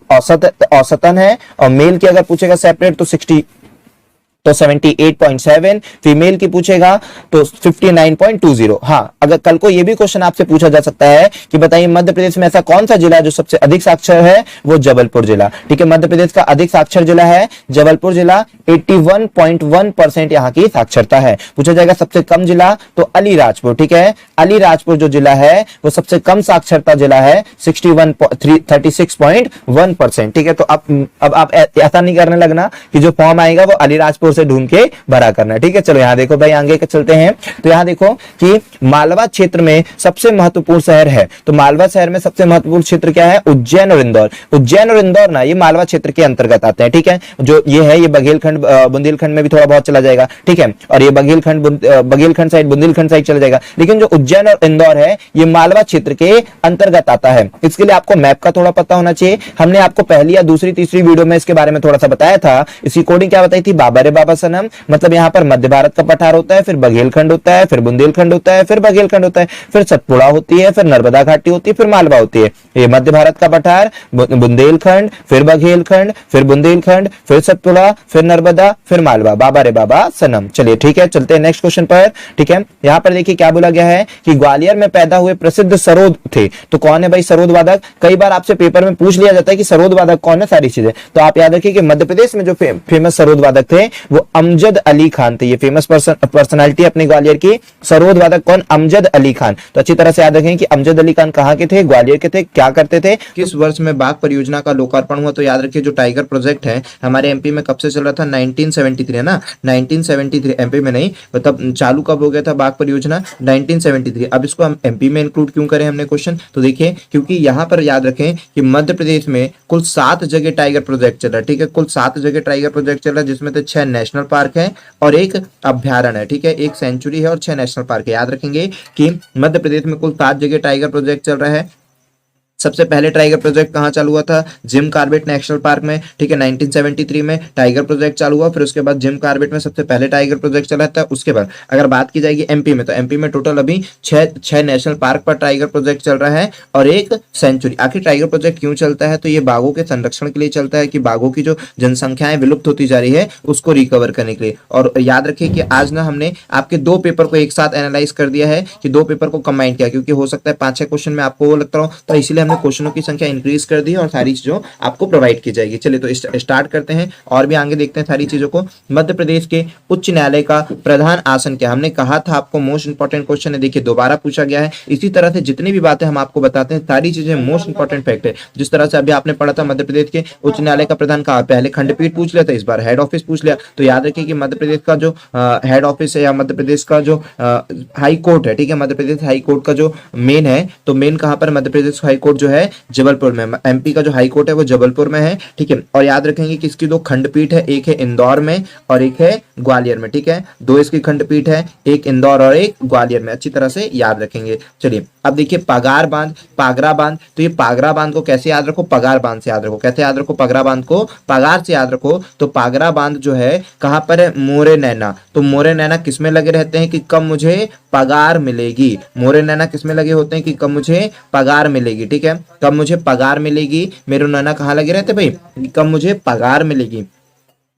औसतन है। और मेल की अगर पूछेगा सेपरेट तो 78.7, फीमेल की पूछेगा तो 59.20। हाँ, अगर कल को यह भी क्वेश्चन आपसे पूछा जा सकता है कि बताइए मध्य प्रदेश में ऐसा कौन सा जिला है जो सबसे अधिक साक्षर है, वो जबलपुर जिला, ठीक है। मध्य प्रदेश का अधिक साक्षर जिला है जबलपुर जिला, 81.1% यहाँ की साक्षरता है। पूछा जाएगा सबसे कम जिला, तो अलीराजपुर, ठीक है, अलीराजपुर जो जिला है वो सबसे कम साक्षरता जिला है, 36.1%, ठीक है। तो अब आप ऐसा नहीं करने लगना कि जो फॉर्म आएगा वो अलीराजपुर से ढूंढ के भरा करना है, ठीक है। चलो यहाँ देखो भाई, आगे चलते हैं। तो यहाँ देखो कि मालवा क्षेत्र में सबसे महत्वपूर्ण शहर है, तो मालवा शहर में सबसे महत्वपूर्ण क्षेत्र क्या है, उज्जैन और इंदौर। उज्जैन और इंदौर ना ये मालवा क्षेत्र के अंतर्गत आते हैं, ठीक है। जो ये है ये बघेलखंड बुंदेलखंड में भी थोड़ा बहुत चला जाएगा, ठीक है। और ये बघेलखंड साइड बुंदेलखंड साइड चला जाएगा, लेकिन जो उज्जैन और इंदौर है ये मालवा क्षेत्र के अंतर्गत आता है। इसके लिए आपको मैप का थोड़ा पता होना चाहिए। हमने आपको पहली या दूसरी तीसरी वीडियो में इसके बारे में थोड़ा सा बताया था। इसकी कोडिंग क्या बताई थी, बाबा रे बाबा सनम, मतलब यहाँ पर मध्य भारत का पठार होता है, फिर बघेलखंड होता है, फिर बुंदेलखंड होता है, फिर बघेलखंड होता है, फिर सतपुड़ा होती है, फिर नर्मदा घाटी होती है, फिर मालवा होती है। ये मध्य भारत का पठार, बुंदेलखंड, फिर बघेलखंड, फिर बुंदेलखंड, फिर सतपुड़ा, फिर नर्मदा, फिर मालवा। बाबा रे बाबा सनम। चलिए ठीक है, चलते हैं नेक्स्ट क्वेश्चन पर, ठीक है। यहाँ पर देखिए क्या बोला गया है कि ग्वालियर में पैदा हुए प्रसिद्ध सरोद थे। तो कौन है भाई सरोद वादक, कई बार आपसे पेपर में पूछ लिया जाता है कि सरोद वादक कौन है, सारी चीजें। तो आप याद रखिए कि मध्य प्रदेश में जो फेमस सरोद वादक थे वो अमजद अली खान थे। ये फेमस पर्सनालिटी अपने ग्वालियर की। सरोद वादक कौन, अमजद अली खान। तो अच्छी तरह से याद रखें कि अमजद अली खान कहाँ के थे, ग्वालियर के थे। क्या करते थे, किस वर्ष में बाघ परियोजना का लोकार्पण हुआ, तो याद रखिए जो टाइगर प्रोजेक्ट है हमारे एमपी में कब से चल रहा था, 1973 है ना, 1973 एमपी में नहीं, मतलब चालू कब हो गया था बाघ परियोजना, 1973। अब इसको हम एमपी में इंक्लूड क्यों करें हमने क्वेश्चन, तो देखिए क्योंकि यहाँ पर याद रखें कि मध्य प्रदेश में कुल 7 जगह टाइगर प्रोजेक्ट चल रहा है, ठीक है, कुल 7 जगह टाइगर प्रोजेक्ट चल रहा है, जिसमें से 6 नेशनल पार्क है और एक अभ्यारण्य है, ठीक है, एक सेंचुरी है और 6 नेशनल पार्क है। याद रखेंगे कि मध्य प्रदेश में कुल 7 जगह टाइगर प्रोजेक्ट चल रहा है। सबसे पहले टाइगर प्रोजेक्ट कहाँ चालू हुआ था? जिम कॉर्बेट नेशनल पार्क में, ठीक है, 1973 में टाइगर प्रोजेक्ट चालू हुआ। फिर उसके बाद जिम कॉर्बेट में सबसे पहले टाइगर प्रोजेक्ट चला था। उसके बाद अगर बात की जाएगी एमपी में, तो एमपी में टोटल अभी छह नेशनल पार्क पर टाइगर प्रोजेक्ट चल रहा है और एक सेंचुरी। आखिर टाइगर प्रोजेक्ट क्यों चलता है? तो ये बाघों के संरक्षण के लिए चलता है कि बाघों की जो जनसंख्याएं विलुप्त होती जा रही है उसको रिकवर करने के लिए। और याद रखिए कि आज ना हमने आपके 2 पेपर को एक साथ एनालाइज कर दिया है कि 2 पेपर को कंबाइन किया, क्योंकि हो सकता है 5-6 क्वेश्चन में आपको वो लगता हो, तो इसलिए हमने क्वेश्चनों की संख्या इंक्रीज कर दी है और सारी चीजों आपको प्रोवाइड की जाएगी। चलिए तो स्टार्ट करते हैं और भी आगे देखते हैं सारी चीजों को। मध्य प्रदेश के उच्च न्यायालय का प्रधान आसन क्या? हमने कहा था आपको मोस्ट इंपॉर्टेंट क्वेश्चन है, देखिए दोबारा पूछा गया है। इसी तरह से जितनी भी बातें हम आपको बताते हैं सारी चीजें मोस्ट इंपॉर्टेंट फैक्ट है। जिस तरह से अभी आपने पढ़ा था मध्य प्रदेश के उच्च न्यायालय का प्रधान कहा, पहले खंडपीठ पूछ लिया था, इस बार हेड ऑफिस पूछ लिया। तो याद रखिए कि मध्य प्रदेश का जो हेड ऑफिस है या मध्य प्रदेश का जो हाई कोर्ट है, ठीक है, मध्य प्रदेश हाई कोर्ट का जो मेन है, तो मेन कहां पर? मध्य प्रदेश हाई कोर्ट जो है जबलपुर में। एमपी का जो हाई कोर्ट है वो जबलपुर में है, ठीक है। और याद रखेंगे कि इसकी 2 खंडपीठ है, एक है इंदौर में और एक है ग्वालियर में, ठीक है। 2 इसकी खंडपीठ है, एक इंदौर और एक ग्वालियर में, अच्छी तरह से याद रखेंगे। चलिए अब देखिए पगार बांध, पागरा बांध। तो ये पागरा बांध को कैसे याद रखो? पगार बांध से याद रखो। कैसे याद रखो? पगरा बांध को पगार से याद रखो। तो पागरा बांध जो है कहां पर है? मोरे नैना। तो मोरे नैना किसमें लगे रहते हैं कि कब मुझे पगार मिलेगी? मोरे नैना किसमें लगे होते हैं कि कब मुझे पगार मिलेगी, ठीक है, कब मुझे पगार मिलेगी। मेरे नैना कहाँ लगे रहते भाई? कब मुझे पगार मिलेगी।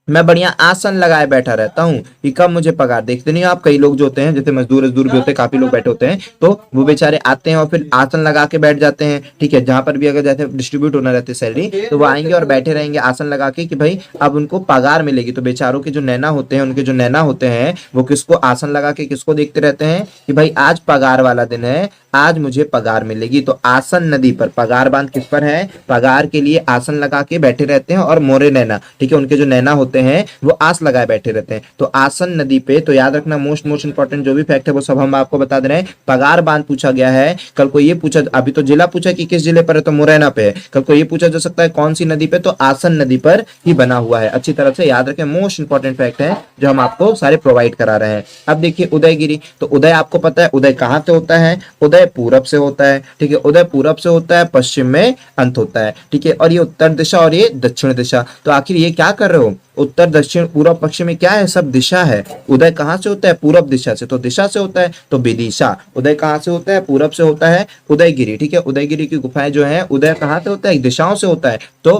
मैं बढ़िया आसन लगाए बैठा रहता हूँ कि कब मुझे पगार। देखते नहीं हो आप, कई लोग जो होते हैं जैसे मजदूर भी होते हैं, काफी लोग बैठे होते हैं, तो वो बेचारे आते हैं और फिर आसन लगा के बैठ जाते हैं, ठीक है। जहां पर भी अगर जैसे डिस्ट्रीब्यूट होना रहती है सैलरी, तो वो आएंगे और बैठे रहेंगे आसन लगा के कि भाई अब उनको पगार मिलेगी। तो बेचारों के जो नैना होते हैं, उनके जो नैना होते हैं, वो किसको आसन लगा के किसको देखते रहते हैं कि भाई आज पगार वाला दिन है, आज मुझे पगार मिलेगी। तो आसन नदी पर पगार बांध किस पर है? पगार के लिए आसन लगा के बैठे रहते हैं। और मोरे नैना, ठीक है, उनके जो नैना होते हैं वो आस लगाए बैठे रहते हैं। तो आसन नदी पे, तो याद रखना मोस्ट इंपॉर्टेंट जो भी फैक्ट है वो सब हम आपको बता दे रहे हैं। पगार बांध पूछा गया है। कल को ये पूछा, अभी तो जिला पूछा कि किस जिले पर है, तो मुरैना पे है। कल को ये पूछा जा सकता है कौन सी नदी पे, तो आसन नदी पर ही बना हुआ है। अच्छी तरह से याद रखें, मोस्ट इंपॉर्टेंट फैक्ट है जो हम आपको सारे प्रोवाइड करा रहे हैं। अब देखिए उदयगिरी। तो उदय आपको पता है उदय कहां से होता है? उदय पूरब से होता है, ठीक है। उदय पूरब से होता है, पश्चिम में अंत होता है, ठीक है। और ये उत्तर दिशा और ये दक्षिण दिशा। तो आखिर ये क्या कर रहे हो? उत्तर दक्षिण पूर्व पश्चिम में क्या है? सब दिशा है। उदय कहां से होता है? पूरब दिशा से। तो दिशा से होता है तो विदिशा। उदय कहां से होता है? पूरब से होता है, उदयगिरी, ठीक है। उदयगिरी की गुफाएं जो है, उदय कहां से होता है? दिशाओं से होता है, तो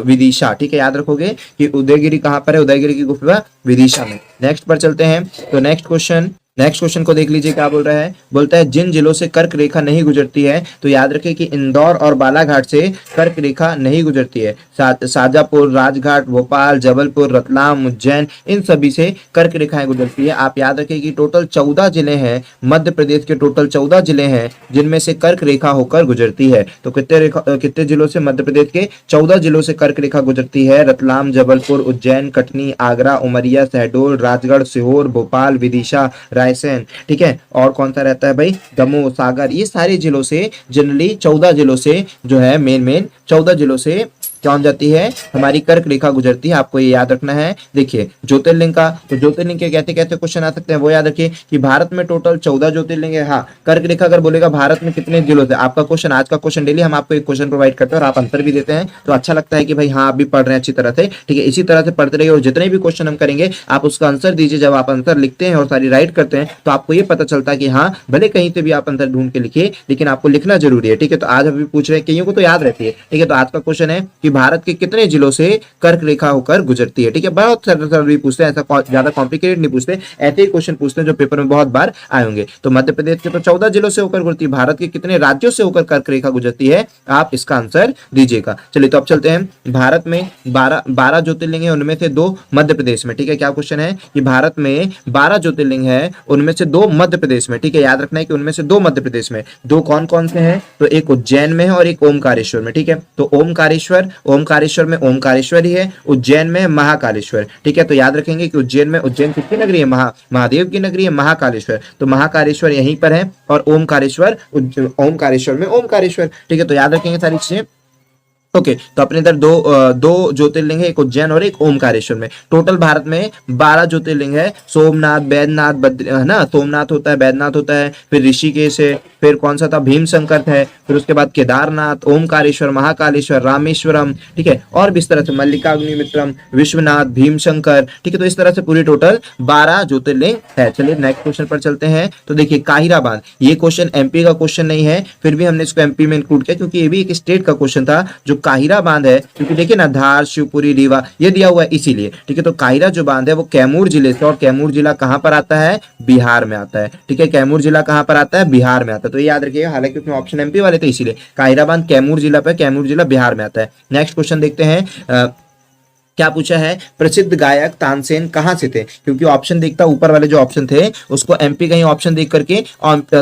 विदिशा, ठीक है। याद रखोगे कि उदयगिरी कहां पर है? उदयगिरी की गुफा विदिशा में। नेक्स्ट पर चलते हैं। तो नेक्स्ट क्वेश्चन को देख लीजिए क्या बोल रहा है। बोलता है जिन जिलों से कर्क रेखा नहीं गुजरती है, तो याद रखें कि इंदौर और बालाघाट से कर्क रेखा नहीं गुजरती है। शाजापुर, राजघाट, भोपाल, जबलपुर, रतलाम, उज्जैन, इन सभी से कर्क रेखाएं गुजरती है। आप याद रखें कि टोटल 14 जिले हैं मध्य प्रदेश के, टोटल 14 जिले हैं जिनमें से कर्क रेखा होकर गुजरती है। तो कितने जिलों से? मध्य प्रदेश के 14 जिलों से कर्क रेखा गुजरती है। रतलाम, जबलपुर, उज्जैन, कटनी, आगरा, उमरिया, शहडोल, राजगढ़, सीहोर, भोपाल, विदिशा, रायसेन, ठीक है। और कौन सा रहता है भाई? दमोह, सागर। ये सारे जिलों से जनरली 14 जिलों से जो है मेन 14 जिलों से कौन जाती है? हमारी कर्क रेखा गुजरती है। आपको ये याद रखना है। देखिए ज्योतिर्लिंग का, तो ज्योतिर्लिंग के कहते कहते क्वेश्चन आ सकते हैं, वो याद रखिए कि भारत में टोटल 14 ज्योतिर्लिंग है। हाँ, कर्क रेखा अगर बोलेगा भारत में कितने जिलों से, आपका क्वेश्चन, आज का क्वेश्चन डेली हम आपको एक क्वेश्चन प्रोवाइड करते हैं और आप आंसर भी देते हैं, तो अच्छा लगता है कि भाई हाँ आप भी पढ़ रहे हैं अच्छी तरह से, ठीक है। इसी तरह से पढ़ते रहिए और जितने भी क्वेश्चन हम करेंगे आप उसका आंसर दीजिए। जब आप आंसर लिखते हैं और सारी राइट करते हैं तो आपको ये पता चलता है कि हाँ भले कहीं से भी आप आंसर ढूंढ के लिखिए, लेकिन आपको लिखना जरूरी है, ठीक है। तो आज अभी पूछ रहे हैं, कईयों को तो याद रहती है, ठीक है। तो आज का क्वेश्चन है कि भारत के कितने जिलों से कर्क रेखा होकर गुजरती है, ठीक है। बहुत सरल भी पूछते हैं, ऐसा ज्यादा कॉम्प्लिकेटेड नहीं पूछते, ऐसे ही क्वेश्चन पूछते हैं जो पेपर में बहुत बार आए होंगे। तो मध्य प्रदेश के तो 14 जिलों से होकर गुजरती है। भारत के कितने राज्यों से होकर कर्क रेखा गुजरती है? आप इसका आंसर दीजिएगा। चलिए तो अब चलते हैं। भारत में 12 ज्योतिर्लिंग है, उनमें से 2 मध्य प्रदेश में, ठीक है। क्या क्वेश्चन है कि भारत में 12 ज्योतिर्लिंग है, उनमें से 2 मध्य प्रदेश में, ठीक है। याद रखना है कि उनमें से 2 मध्य प्रदेश में। 2 कौन कौन से हैं? तो एक उज्जैन में है और एक ओमकारेश्वर में, ठीक है। तो ओमकारेश्वर में ओमकारेश्वर ही है, उज्जैन में महाकालेश्वर, ठीक है। तो याद रखेंगे कि उज्जैन किसकी नगरी है? महादेव की नगरी है, महाकालेश्वर। तो महाकालेश्वर यहीं पर है और ओमकारेश्वर में ओमकारेश्वर, ठीक है। तो याद रखेंगे सारी चीजें। ओके तो अपने इधर दो ज्योतिर्लिंग है, एक उज्जैन और एक ओमकारेश्वर में। टोटल भारत में 12 ज्योतिर्लिंग है। सोमनाथ, बैद्यनाथ, बद्री है ना, सोमनाथ होता है, बैद्यनाथ होता है, फिर ऋषिकेश है, फिर कौन सा था, भीमशंकर है, फिर उसके बाद केदारनाथ, ओमकारेश्वर, महाकालेश्वर, रामेश्वरम, ठीक है, और भी इस तरह से मल्लिकाग्निमित्रम, विश्वनाथ, भीमशंकर, ठीक है। तो इस तरह से पूरी टोटल 12 ज्योतिर्लिंग है। चलिए नेक्स्ट क्वेश्चन पर चलते हैं। तो देखिए काहिरा बांध, ये क्वेश्चन एमपी का क्वेश्चन नहीं है, फिर भी हमने इसको एमपी में इंक्लूड किया क्योंकि ये भी एक स्टेट का क्वेश्चन था। जो काहिरा बांध है, क्योंकि देखिए ना धार, शिवपुरी, रीवा ये दिया हुआ है इसीलिए, ठीक है। तो काहिरा जो बांध है वो कैमूर जिले से, और कैमूर जिला कहां पर आता है, बिहार में आता है, ठीक है। कैमूर जिला कहां पर आता है, बिहार में आता है। तो ये याद रखिएगा, हालांकि उसमें ऑप्शन एमपी वाले थे इसीलिए काहिरा बांध कैमूर जिला पे, कैमूर जिला बिहार में आता है। नेक्स्ट क्वेश्चन देखते हैं। क्या पूछा है, प्रसिद्ध गायक तानसेन कहां से थे? क्योंकि ऑप्शन देखता ऊपर वाले जो ऑप्शन थे उसको एमपी कहीं ऑप्शन देख करके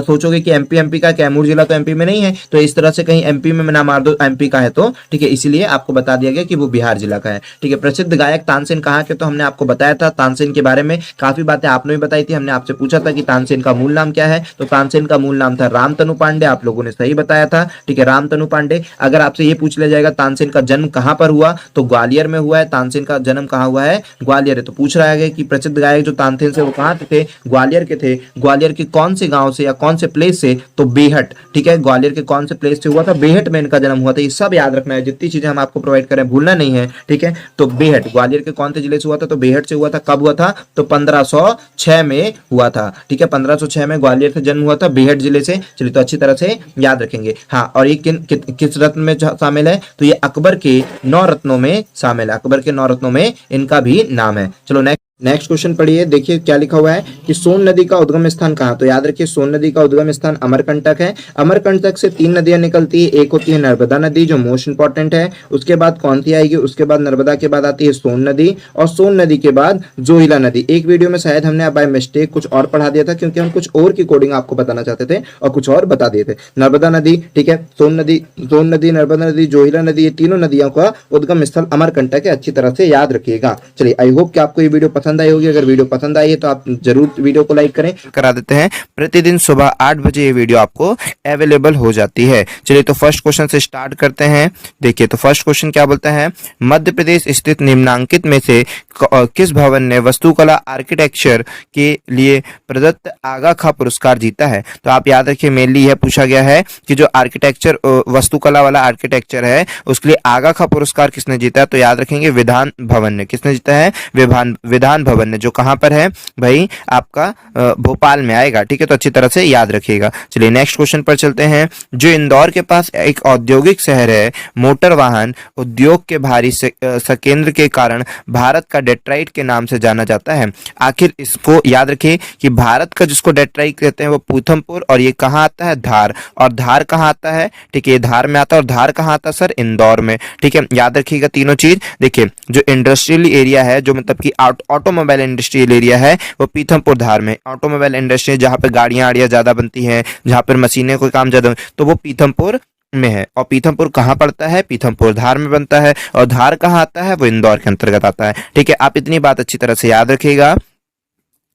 सोचोगे कि एमपी का, कैमूर जिला तो एमपी में नहीं है, तो इस तरह से कहीं एमपी में ना मार दो एमपी का है तो, ठीक है। इसीलिए आपको बता दिया गया कि वो बिहार जिला का है, ठीक है। प्रसिद्ध गायक तानसेन कहां के, तो हमने आपको बताया था तानसेन के बारे में काफी बातें आपने भी बताई थी। हमने आपसे पूछा था कि तानसेन का मूल नाम क्या है, तो तानसेन का मूल नाम था रामतनु पांडे, आप लोगों ने सही बताया था, ठीक है, रामतनु पांडे। अगर आपसे ये पूछ लिया जाएगा तानसेन का जन्म कहां पर हुआ, तो ग्वालियर में हुआ है। तानसेन का जन्म कहां हुआ है, ग्वालियर है। तो पूछ रहा है कि प्रसिद्ध गायक जो तानसेन से वो कहां थे, ग्वालियर के थे। ग्वालियर के कौन से गांव से या कौन से प्लेस से, तो बेहट, ठीक है। ग्वालियर के कौन से प्लेस से हुआ था, बेहट में इनका जन्म हुआ था। ये सब याद रखना है, जितनी चीजें हम आपको प्रोवाइड करें भूलना नहीं है, ठीक है। तो बेहट ग्वालियर के कौन से जिले से हुआ था, तो बेहट से हुआ था। कब हुआ था, तो 1506 में हुआ था, ठीक है। 1506 में ग्वालियर से जन्म हुआ था, बेहट जिले से। चलिए तो अच्छी तरह से याद रखेंगे। हाँ, और ये किस रत्न में शामिल है, तो ये अकबर के 9 रत्नों में शामिल है। अकबर के 9 रत्नों में इनका भी नाम है। चलो नेक्स्ट क्वेश्चन पढ़िए, देखिए क्या लिखा हुआ है कि सोन नदी का उद्गम स्थान कहाँ। तो याद रखिए सोन नदी का उद्गम स्थान अमरकंटक है। अमरकंटक से 3 नदियां निकलती है, एक होती है नर्मदा नदी जो मोस्ट इंपॉर्टेंट है, उसके बाद कौन सी आएगी, उसके बाद नर्मदा के बाद आती है सोन नदी, और सोन नदी के बाद जोहिला नदी। एक वीडियो में शायद हमने बाय मिस्टेक कुछ और पढ़ा दिया था क्योंकि हम कुछ और की कोडिंग आपको बताना चाहते थे और कुछ और बता दिए थे। नर्मदा नदी, ठीक है, सोन नदी, नर्मदा नदी, जोहिला नदी, ये तीनों नदियों का उद्गम स्थल अमरकंटक है। अच्छी तरह से याद रखिएगा। चलिए आई होप कि आपको ये वीडियो पसंद आई होगी। अगर वीडियो पसंद आई है तो आप जरूर वीडियो को लाइक करें। करा देते हैं, प्रतिदिन सुबह 8 बजे ये वीडियो आपको अवेलेबल हो जाती है। चलिए तो फर्स्ट क्वेश्चन से स्टार्ट करते हैं। देखिए तो फर्स्ट क्वेश्चन क्या बोलता है, मध्य प्रदेश स्थित निम्नांकित में से किस भवन ने वास्तुकला आर्किटेक्चर के लिए प्रदत्त आगा खा पुरस्कार जीता है। तो आप याद रखिए मेनली यह पूछा गया है कि जो आर्किटेक्चर वास्तुकला वाला आर्किटेक्चर है उसके लिए आगा खा पुरस्कार किसने जीता है। तो याद रखेंगे विधान भवन ने। किसने जीता है, विधान भवन ने, जो कहां पर है भाई, आपका भोपाल में आएगा, ठीक है। तो अच्छी तरह से याद रखिएगा। चलिए नेक्स्ट क्वेश्चन पर चलते हैं। जो इंदौर के पास एक औद्योगिक शहर है, मोटर वाहन उद्योग के भारी संकेंद्र के कारण भारत का डेट्राइट के नाम से जाना जाता है। आखिर इसको याद रखिए कि भारत का जिसको डेट्राइट कहते हैं वो पीथमपुर, और ये कहाँ आता है, धार। और धार कहाँ आता है, ठीक है, ये धार में आता है। और धार कहाँ आता है सर, इंदौर में, ठीक है। याद रखिएगा तीनों चीज। देखिए जो इंडस्ट्रियल एरिया है, जो मतलब कि ऑटोमोबाइल इंडस्ट्रियल एरिया है, वो पीथमपुर धार में। ऑटोमोबाइल इंडस्ट्री जहाँ पे गाड़ियां ज्यादा बनती हैं, जहाँ पर मशीनें कोई काम ज्यादा, तो वो पीथमपुर में है। और पीथमपुर कहाँ पड़ता है, पीथमपुर धार में बनता है। और धार कहाँ आता है, वो इंदौर के अंतर्गत आता है, ठीक है। आप इतनी बात अच्छी तरह से याद रखिएगा।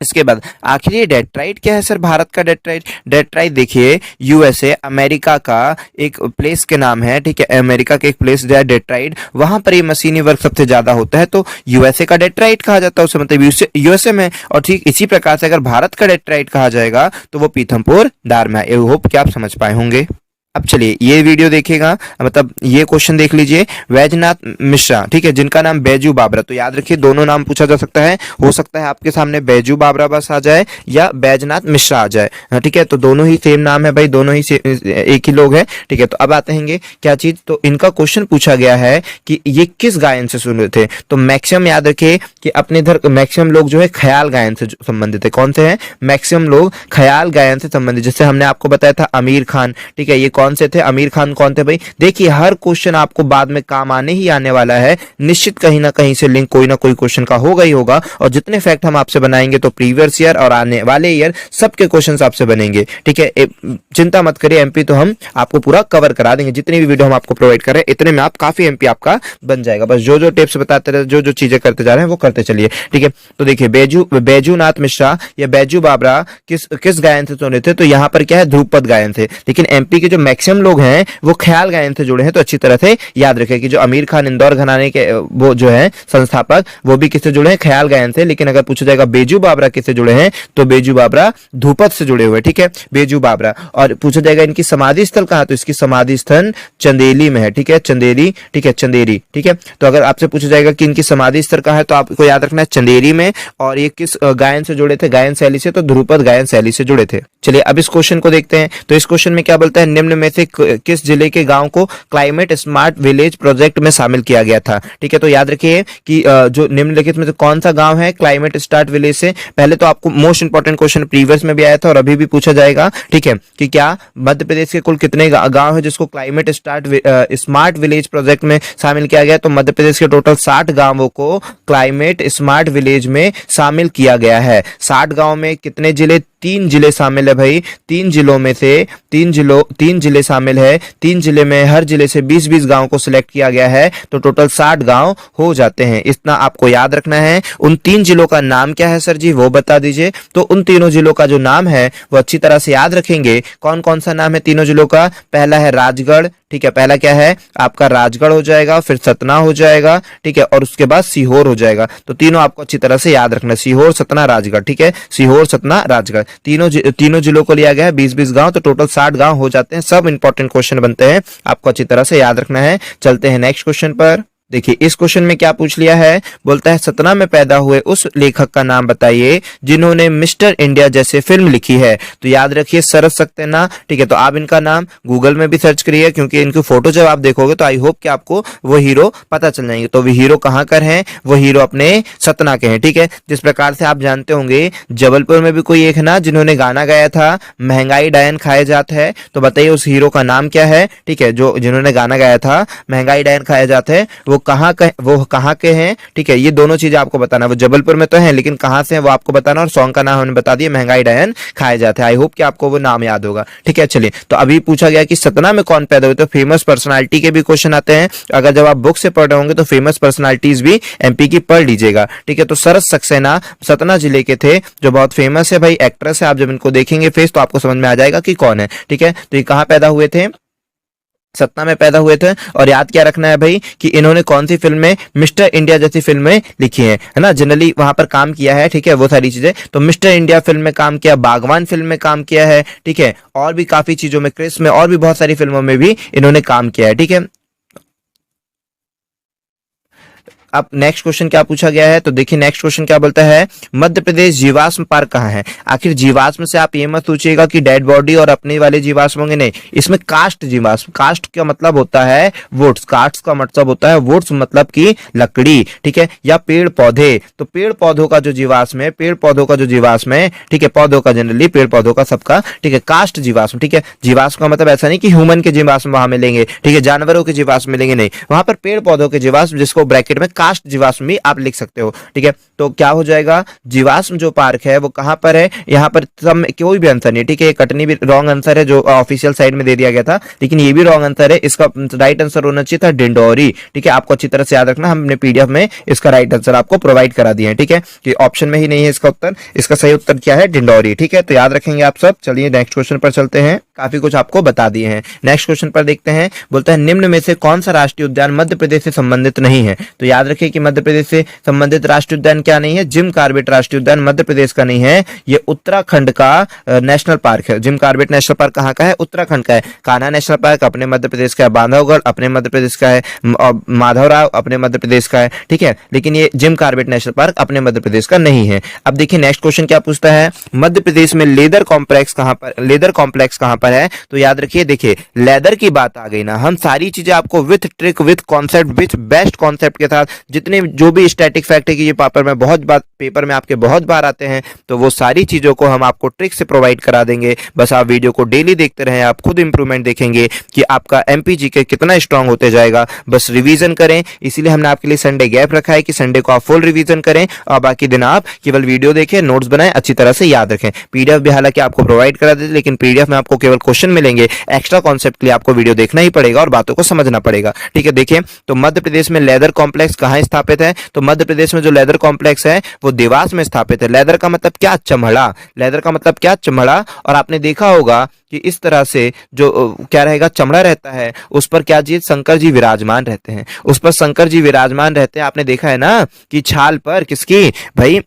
इसके बाद आखिर ये डेट्राइट क्या है सर, भारत का डेट्राइट देखिए यूएसए अमेरिका का एक प्लेस के नाम है, ठीक है। अमेरिका के एक प्लेस जो है डेट्राइट, वहां पर ये मशीनी वर्क सबसे ज्यादा होता है, तो यूएसए का डेट्राइट कहा जाता है उसे, मतलब यूएसए में। और ठीक इसी प्रकार से अगर भारत का डेट्राइट कहा जाएगा तो वो पीथमपुर धार में। आई होप कि आप समझ पाए होंगे। अब चलिए ये वीडियो देखिएगा, मतलब ये क्वेश्चन देख लीजिए। वैजनाथ मिश्रा, ठीक है, जिनका नाम बैजू बाबरा। तो याद रखिए दोनों नाम पूछा जा सकता है, हो सकता है आपके सामने बैजू बाबरा बस आ जाए या बैजनाथ मिश्रा आ जाए, ठीक है। तो दोनों ही सेम नाम है भाई, दोनों ही एक ही लोग हैं, ठीक है। तो अब आते हैं क्या चीज, तो इनका क्वेश्चन पूछा गया है कि ये किस गायन से सुन रहे थे। तो मैक्सिमम याद रखिए कि अपने इधर मैक्सिमम लोग जो है ख्याल गायन से संबंधित है। कौन से हैं, मैक्सिमम लोग ख्याल गायन से संबंधित। जैसे हमने आपको बताया था आमिर खान, ठीक है, ये कौन से थे, आमिर खान कौन थे भाई। देखिए हर क्वेश्चन आपको बाद में काम आने ही आने वाला है, निश्चित कहीं ना कहीं से लिंक कोई ना कोई क्वेश्चन का होगा ही होगा। और जितने फैक्ट हम आपसे बनाएंगे तो प्रीवियस ईयर और आने वाले ईयर सबके क्वेश्चंस आपसे बनेंगे, ठीक है। चिंता मत करिए, एमपी तो हम आपको पूरा कवर करा देंगे। जितनी भी वीडियो हम आपको प्रोवाइड कर रहे हैं इतने में आप काफी एमपी आपका बन जाएगा। बस जो टिप्स बताते रहे, जो चीजें करते जा रहे हैं वो करते चलिए, ठीक है। तो देखिए बैजूनाथ मिश्रा या बैजू बाबरा किस गायन से सुने थे, तो यहाँ पर क्या है, ध्रुपद गायन से। लेकिन एमपी के जो मैक्सिमम लोग हैं वो ख्याल गायन से जुड़े हैं। तो अच्छी तरह से याद रखें कि जो आमिर खान इंदौर घराने के वो जो है संस्थापक, वो भी किससे जुड़े हैं? ख्याल गायन से। लेकिन अगर पूछा जाएगा बेजू बाबरा किससे जुड़े हैं, तो बेजू बाबरा ध्रुपद से जुड़े हुए, ठीक है, बेजू बाबरा। और पूछा जाएगा इनकी समाधि स्थल कहाँ, तो इसकी समाधि स्थल चंदेली में है, ठीक है, चंदेरी, ठीक है, चंदेरी, ठीक है। तो अगर आपसे पूछा जाएगा कि इनकी समाधि स्थल कहाँ है, तो आपको याद रखना है चंदेरी में। और ये किस गायन से जुड़े थे? गायन शैली से, तो ध्रुपद गायन शैली से जुड़े थे। चलिए अब इस क्वेश्चन को देखते हैं। तो इस क्वेश्चन में क्या बोलता है, निम्न में से किस जिले के गांव को क्लाइमेट स्मार्ट विलेज प्रोजेक्ट में शामिल किया गया था? ठीक है, तो याद रखिए कि जो निम्नलिखित में से कौन सा गांव है क्लाइमेट स्मार्ट विलेज से? पहले तो आपको मोस्ट इंपॉर्टेंट क्वेश्चन प्रीवियस में भी आया था और अभी भी पूछा जाएगा, ठीक है, कि क्या मध्य प्रदेश के कुल कितने गांव है जिसको क्लाइमेट स्मार्ट विलेज प्रोजेक्ट में शामिल किया गया? तो मध्य प्रदेश के टोटल 60 गांवों को क्लाइमेट स्मार्ट विलेज में शामिल किया गया है। 60 गांव में कितने जिले? 3 जिले शामिल है भाई। 3 जिलों में से 3 जिले शामिल है। 3 जिले में हर जिले से 20-20 गांव को सिलेक्ट किया गया है, तो टोटल 60 गांव हो जाते हैं। इतना आपको याद रखना है। उन 3 जिलों का नाम क्या है सर जी, वो बता दीजिए। तो उन तीनों जिलों का जो नाम है वो अच्छी तरह से याद रखेंगे। कौन कौन सा नाम है तीनों जिलों का? पहला है राजगढ़, ठीक है, पहला क्या है आपका राजगढ़ हो जाएगा, फिर सतना हो जाएगा, ठीक है, और उसके बाद सीहोर हो जाएगा। तो तीनों आपको अच्छी तरह से याद रखना है, सीहोर, सतना, राजगढ़, ठीक है, सीहोर, सतना, राजगढ़, तीनों जिलों को लिया गया है 20-20 गांव, तो टोटल 60 गांव हो जाते हैं। सब इंपॉर्टेंट क्वेश्चन बनते हैं, आपको अच्छी तरह से याद रखना है। चलते हैं नेक्स्ट क्वेश्चन पर। देखिए इस क्वेश्चन में क्या पूछ लिया है, बोलता है सतना में पैदा हुए उस लेखक का नाम बताइए जिन्होंने मिस्टर इंडिया जैसे फिल्म लिखी है। तो याद रखिए शरद सक्सेना, ठीक है। तो आप इनका नाम गूगल में भी सर्च करिए, क्योंकि इनकी फोटो जब आप देखोगे तो आई होप कि आपको वो हीरो पता चल जाएंगे। तो वो हीरो कहाँ कर हैं? वो हीरो अपने सतना के हैं, ठीक है। जिस प्रकार से आप जानते होंगे जबलपुर में भी कोई एक ना जिन्होंने गाना गाया था महंगाई डायन खाए जात है, तो बताइए उस हीरो का नाम क्या है, ठीक है, जो जिन्होंने गाना गाया था महंगाई डायन खाए जात है, वो कहाँ के हैं, ठीक है। ये दोनों चीजें आपको बताना, वो जबलपुर में तो है लेकिन कहाँ से है वो आपको बताना, और सॉन्ग का नाम हमने बता दिया महंगाई डायन खाए जाते हैं। आई होप कि आपको वो नाम याद होगा, ठीक है। चलिए तो अभी पूछा गया कि सतना में कौन पैदा हुए, तो फेमस पर्सनालिटी के भी क्वेश्चन आते हैं। अगर जब आप बुक से पढ़ रहे होंगे तो फेमस पर्सनालिटीज भी एमपी की पढ़ लीजिएगा, ठीक है। तो शरद सक्सेना सतना जिले के थे, जो बहुत फेमस है भाई, एक्ट्रेस है। आप जब इनको देखेंगे फेस तो आपको समझ में आ जाएगा कि कौन है, ठीक है। तो ये कहाँ पैदा हुए थे? सतना में पैदा हुए थे। और याद क्या रखना है भाई कि इन्होंने कौन सी फिल्म में मिस्टर इंडिया जैसी फिल्में लिखी हैं, है ना, जनरली वहां पर काम किया है, ठीक है, वो सारी चीजें। तो मिस्टर इंडिया फिल्म में काम किया, बागवान फिल्म में काम किया है, ठीक है, और भी काफी चीजों में, क्रिस में, और भी बहुत सारी फिल्मों में भी इन्होंने काम किया है, ठीक है। अब नेक्स्ट क्वेश्चन क्या पूछा गया है, तो देखिए नेक्स्ट क्वेश्चन क्या बोलता है, मध्य प्रदेश जीवाश्म पार्क कहाँ है? आखिर जीवाश्म से आप ये मत सोचिएगा कि डेड बॉडी और अपने वाले जीवाश्म होंगे, नहीं, इसमें कास्ट जीवाश्म, कास्ट का मतलब होता है वुड्स, कास्ट का मतलब होता है वुड्स मतलब की लकड़ी, ठीक है, या पेड़ पौधे। तो पेड़ पौधों का जो जीवाश्म है, पेड़ पौधों का जो जीवाश्म है, ठीक है, पौधों का जनरली, पेड़ पौधों का सबका, ठीक है, कास्ट जीवाश्म, ठीक है। जीवाश्म का मतलब ऐसा नहीं कि ह्यूमन के जीवाश्म वहां मिलेंगे, ठीक है, जानवरों के जीवाश्म मिलेंगे, नहीं, वहां पर पेड़ पौधों के जीवाश्म, जिसको ब्रैकेट में कास्ट जीवाश्म भी आप लिख सकते हो, ठीक है। तो क्या हो जाएगा, जीवाश्म जो पार्क है वो कहां पर है? यहाँ पर सब कोई भी आंसर नहीं, ठीक है। कटनी भी रॉन्ग आंसर है जो ऑफिशियल साइड में दे दिया गया था, लेकिन ये भी रॉन्ग आंसर है। इसका राइट आंसर होना चाहिए था डिंडोरी, ठीक है। आपको अच्छी तरह से याद रखना, हमने पीडीएफ में इसका राइट आंसर आपको प्रोवाइड करा दिया है, ठीक है, कि ऑप्शन में ही नहीं है इसका उत्तर। इसका सही उत्तर क्या है? डिंडोरी, ठीक है। तो याद रखेंगे आप सब। चलिए नेक्स्ट क्वेश्चन पर चलते हैं, काफी कुछ आपको बता दिए हैं। नेक्स्ट क्वेश्चन पर देखते हैं, बोलता है निम्न में से कौन सा राष्ट्रीय उद्यान मध्य प्रदेश से संबंधित नहीं है? तो याद रखिए कि मध्य प्रदेश से संबंधित राष्ट्रीय उद्यान क्या नहीं है? जिम कॉर्बेट राष्ट्रीय उद्यान मध्य प्रदेश का नहीं है, ये उत्तराखंड का नेशनल पार्क है। जिम कॉर्बेट नेशनल पार्क कहाँ का है? उत्तराखंड का है। कान्हा नेशनल पार्क अपने मध्य प्रदेश का है, बांधवगढ़ अपने मध्य प्रदेश का है, माधवराव अपने मध्य प्रदेश का है, ठीक है, लेकिन ये जिम कॉर्बेट नेशनल पार्क अपने मध्य प्रदेश का नहीं है। अब देखिए नेक्स्ट क्वेश्चन क्या पूछता है, मध्य प्रदेश में लेदर कॉम्प्लेक्स कहाँ पर है? तो याद रखिए, देखिए लेदर की बात आ गई ना, हम सारी चीजें आपको with trick, with concept, with best concept के साथ, जितने जो भी स्टैटिक फैक्ट है कि ये पेपर में आपके बहुत बार आते हैं, तो वो सारी चीजों को हम आपको ट्रिक से प्रोवाइड करा देंगे। बस आप वीडियो को डेली देखते रहें, आप खुद इंप्रूवमेंट देखेंगे कि आपका एमपीजी के कितना स्ट्रांग होते जाएगा। बस रिवीजन करें, इसीलिए हमने आपके लिए संडे गैप रखा है कि संडे को आप फुल रिवीजन करें और बाकी दिन आप केवल वीडियो देखें, नोट्स बनाएं, अच्छी तरह से याद रखें। पीडीएफ भी हालांकि आपको प्रोवाइड करा देते, लेकिन पीडीएफ में आपको केवल क्वेश्चन मिलेंगे, एक्स्ट्रा कॉन्सेप्ट के लिए आपको वीडियो देखना ही पड़ेगा और बातों को समझना पड़ेगा, ठीक है। देखिए तो मध्य प्रदेश में लेदर कॉम्प्लेक्स कहां कहाँ स्थापित है? तो मध्य प्रदेश में जो लेदर कॉम्प्लेक्स है वो देवास में स्थापित है। लेदर का मतलब क्या? चमड़ा। लेदर का मतलब क्या? चमड़ा। और आपने देखा होगा कि इस तरह से जो क्या रहेगा, चमड़ा रहता है, उस पर क्या जी? शंकर जी विराजमान रहते हैं, उस पर शंकर जी विराजमान रहते हैं। आपने देखा है ना कि छाल पर किसकी? भाई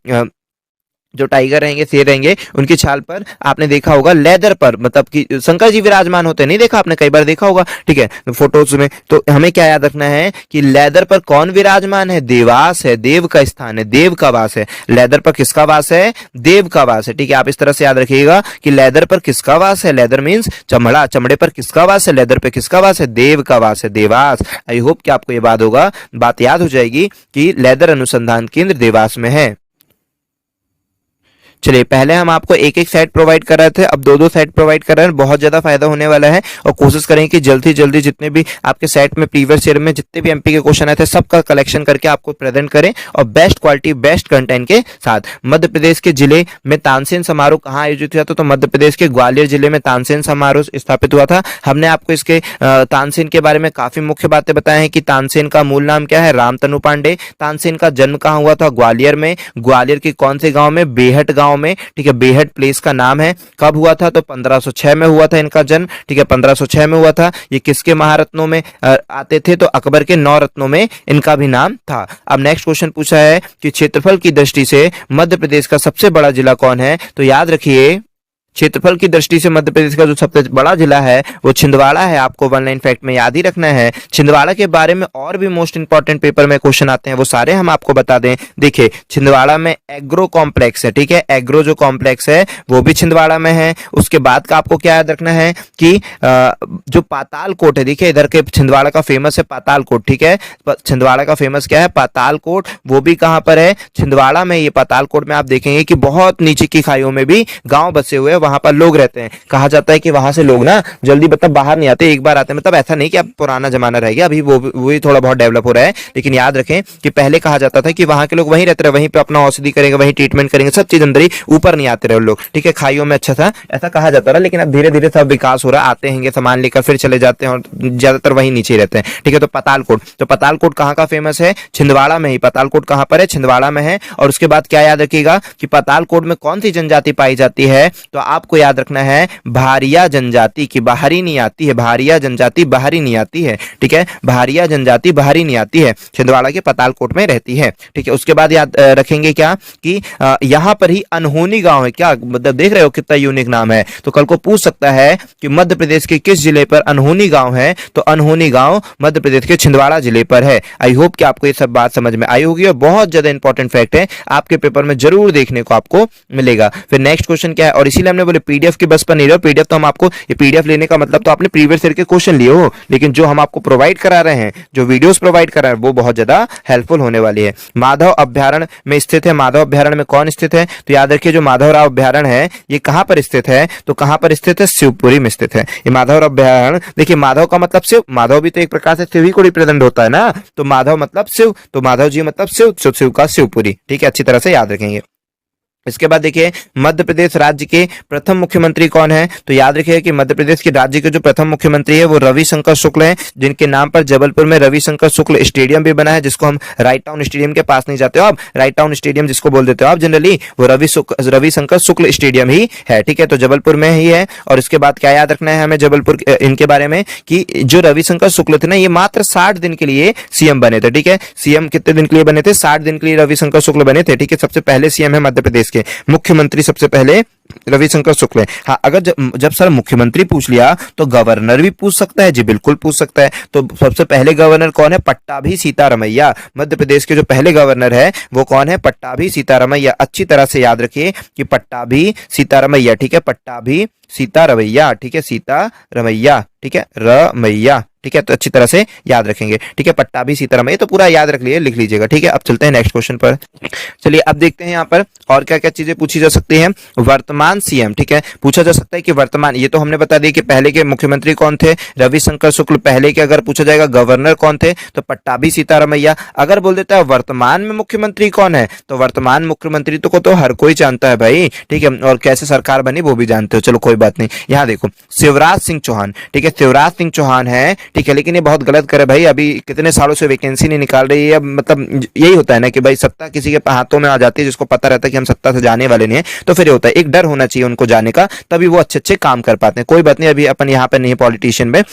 जो टाइगर रहेंगे, शेर रहेंगे, उनकी छाल पर आपने देखा होगा लेदर पर, मतलब कि शंकर जी विराजमान होते हैं। नहीं देखा आपने? कई बार देखा होगा, ठीक है, फोटोज में। तो हमें क्या याद रखना है कि लेदर पर कौन विराजमान है? देवास है, देव का स्थान है, देव का वास है। लेदर पर किसका वास है? देव का वास है, ठीक है। आप इस तरह से याद रखिएगा कि लेदर पर किसका वास है? लेदर मीन्स चमड़ा। चमड़े पर किसका वास है? लेदर पर किसका वास है? देव का वास है, देवास। आई होप कि आपको ये बात याद हो जाएगी कि लेदर अनुसंधान केंद्र देवास में है। चलिए, पहले हम आपको एक एक साइट प्रोवाइड कर रहे थे, अब दो दो साइट प्रोवाइड कर रहे हैं। बहुत ज्यादा फायदा होने वाला है और कोशिश करें कि जल्दी जल्दी जितने भी आपके सेट में प्रीवियस ईयर में जितने भी एमपी के क्वेश्चन आए थे सबका कलेक्शन करके आपको प्रेजेंट करें और बेस्ट क्वालिटी बेस्ट कंटेंट के साथ। मध्य प्रदेश के जिले में तानसेन समारोह कहाँ आयोजित हुआ था? तो मध्य प्रदेश के ग्वालियर जिले में तानसेन समारोह स्थापित हुआ था। हमने आपको इसके तानसेन के बारे में काफी मुख्य बातें बताई हैं कि तानसेन का मूल नाम क्या है? रामतनु पांडे। तानसेन का जन्म कहाँ हुआ था? ग्वालियर में। ग्वालियर के कौन से गांव में? बेहट गांव में, ठीक है, बेहट प्लेस का नाम है। कब हुआ था? तो 1506 में हुआ था इनका जन्म, ठीक है, 1506 में हुआ था। ये किसके महारत्नों में आते थे? तो अकबर के 9 रत्नों में इनका भी नाम था। अब नेक्स्ट क्वेश्चन पूछा है कि क्षेत्रफल की दृष्टि से मध्य प्रदेश का सबसे बड़ा जिला कौन है? तो याद रखिए, क्षेत्रफल की दृष्टि से मध्य प्रदेश का जो सबसे बड़ा जिला है वो छिंदवाड़ा है। आपको वन लाइन फैक्ट में याद ही रखना है। छिंदवाड़ा के बारे में और भी मोस्ट इंपॉर्टेंट पेपर में क्वेश्चन आते हैं, वो सारे हम आपको बता दें। देखिए, छिंदवाड़ा में एग्रो कॉम्प्लेक्स है, ठीक है, एग्रो जो कॉम्प्लेक्स है वो भी छिंदवाड़ा में है। उसके बाद का आपको क्या याद रखना है कि जो पाताल कोट है, देखिए इधर के छिंदवाड़ा का फेमस है पाताल कोट, ठीक है, छिंदवाड़ा का फेमस क्या है? पाताल कोट। वो भी कहां पर है? छिंदवाड़ा में। ये पाताल कोट में आप देखेंगे कि बहुत नीचे की खाइयों में भी गांव बसे हुए, वहां पर लोग रहते हैं। कहा जाता है कि वहां से लोग ना जल्दी मतलब बाहर नहीं आते, एक बार आते हैं। मतलब ऐसा नहीं कि अब पुराना जमाना रह गया, अभी वो भी थोड़ा बहुत डेवलप हो रहा है, लेकिन याद रखें कि पहले कहा जाता था कि वहां के लोग वहीं रहते रहे, वहीं पे अपना औषधि करेंगे, वहीं ट्रीटमेंट करेंगे, सब चीज अंदर ही, ऊपर नहीं आते रहे लोग, ठीक है। खाइयों में अच्छा था, ऐसा कहा जाता रहा। लेकिन अब धीरे धीरे सब विकास हो रहा है, आते हैं सामान लेकर फिर चले जाते हैं और ज्यादातर वहीं नीचे ही रहते हैं, ठीक है। तो पातालकोट, तो पातालकोट कहाँ का फेमस है? छिंदवाड़ा में ही। पातालकोट कहाँ पर है? छिंदवाड़ा में है। और उसके बाद क्या याद रखिएगा कि पातालकोट में कौन सी जनजाति पाई जाती है? तो आपको याद रखना है भारिया जनजाति, की बाहरी नहीं आती है, भारिया जनजाति बाहरी नहीं आती है, ठीक है, भारिया जनजाति बाहरी नहीं आती है, छिंदवाड़ा के पातालकोट में रहती है, ठीक है। उसके बाद याद रखेंगे क्या कि यहां पर ही अनहोनी गांव है। क्या मतलब देख रहे हो कितना यूनिक नाम है? तो कल को पूछ सकता है कि मध्य प्रदेश के किस जिले पर अनहोनी गांव है? तो अनहोनी गांव मध्य प्रदेश के छिंदवाड़ा जिले पर है। आई होप कि आपको ये सब बात समझ में आई होगी और बहुत ज्यादा इंपॉर्टेंट फैक्ट है, आपके पेपर में जरूर देखने को आपको मिलेगा। फिर नेक्स्ट क्वेश्चन क्या है? और इसीलिए हमने बोले पीडीएफ की बस पर नहीं रहो। पीडीएफ तो हम आपको, ये पीडीएफ लेने का मतलब तो आपने प्रीवियस ईयर के क्वेश्चन लिए हो, लेकिन जो हम आपको प्रोवाइड करा रहे हैं, जो वीडियोस प्रोवाइड करा रहे हैं, वो बहुत ज्यादा हेल्पफुल होने वाली है। माधव अभ्यारण्य में स्थित है। माधव अभ्यारण्य में कौन स्थित है? तो याद रखिए जो माधवराव अभ्यारण्य है ये कहां पर स्थित है? तो कहां पर स्थित है? शिवपुरी में स्थित है ये माधव अभ्यारण्य। देखिए माधव का मतलब शिव, माधव भी तो एक प्रकार से शिव ही को रिप्रेजेंट होता है ना, तो माधव मतलब शिव, तो माधव जी मतलब शिव, शिव का शिवपुरी, ठीक है, अच्छी तरह से याद रखेंगे। इसके बाद देखिए मध्य प्रदेश राज्य के प्रथम मुख्यमंत्री कौन है? तो याद रखिए कि मध्य प्रदेश के राज्य के जो प्रथम मुख्यमंत्री है वो रविशंकर शुक्ल हैं, जिनके नाम पर जबलपुर में रविशंकर शुक्ल स्टेडियम भी बना है, जिसको हम राइट टाउन स्टेडियम के पास नहीं जाते हो आप, राइट टाउन स्टेडियम जिसको बोल देते हो आप जनरली, वो रविशंकर शुक्ल स्टेडियम ही है, ठीक है। तो जबलपुर में ही है। और इसके बाद क्या याद रखना है हमें जबलपुर इनके बारे में कि जो रविशंकर शुक्ल थे ना, ये मात्र 60 दिन के लिए सीएम बने थे, ठीक है। सीएम कितने दिन के लिए बने थे? 60 दिन के लिए रविशंकर शुक्ल बने थे, ठीक है। सबसे पहले सीएम है मध्य प्रदेश के, मुख्यमंत्री सबसे पहले रविशंकर शुक्ल है। हाँ, अगर जब सर मुख्यमंत्री पूछ लिया तो गवर्नर भी पूछ सकता है जी, बिल्कुल पूछ सकता है। तो सबसे पहले गवर्नर कौन है? पट्टाभी सीतारमैया। मध्य प्रदेश के जो पहले गवर्नर है वो कौन है? पट्टाभी सीतारमैया। अच्छी तरह से याद रखिए कि पट्टाभी सीतारमैया, ठीक है, पट्टाभी सीतारमैया, ठीक है, सीतारमैया, ठीक है, रमैया, ठीक है। तो अच्छी तरह से याद रखेंगे, ठीक है, पट्टाभी सीतारमैया, तो पूरा याद रख लिए, लिख लीजिएगा, ठीक है। अब चलते हैं नेक्स्ट क्वेश्चन पर। चलिए अब देखते हैं यहाँ पर और क्या क्या चीजें पूछी जा सकती हैं। वर्तमान सीएम, ठीक है, पूछा जा सकता है कि वर्तमान, ये तो हमने बता दिया कि पहले के मुख्यमंत्री कौन थे, रविशंकर शुक्ल। पहले के अगर पूछा जाएगा गवर्नर कौन थे, तो पट्टाभी सीतारमैया। अगर बोल देता है वर्तमान में मुख्यमंत्री कौन है, तो वर्तमान मुख्यमंत्री को तो हर कोई जानता है भाई, ठीक है, और कैसे सरकार बनी वो भी जानते हो, चलो कोई कोई बात नहीं। यहाँ देखो शिवराज सिंह चौहान, ठीक है, शिवराज सिंह चौहान है, ठीक है, लेकिन ये बहुत गलत करे भाई, अभी कितने सालों से वैकेंसी नहीं निकाल रही है। मतलब यही होता है ना कि भाई सत्ता किसी के हाथों में आ जाती है, जिसको पता रहता है कि हम सत्ता से जाने वाले नहीं है, तो फिर ये होता है, एक डर होना चाहिए उनको जाने का, तभी वो अच्छे अच्छे काम कर पाते हैं। कोई बात नहीं, अभी अपन यहाँ पे नहीं है पॉलिटिशियन में,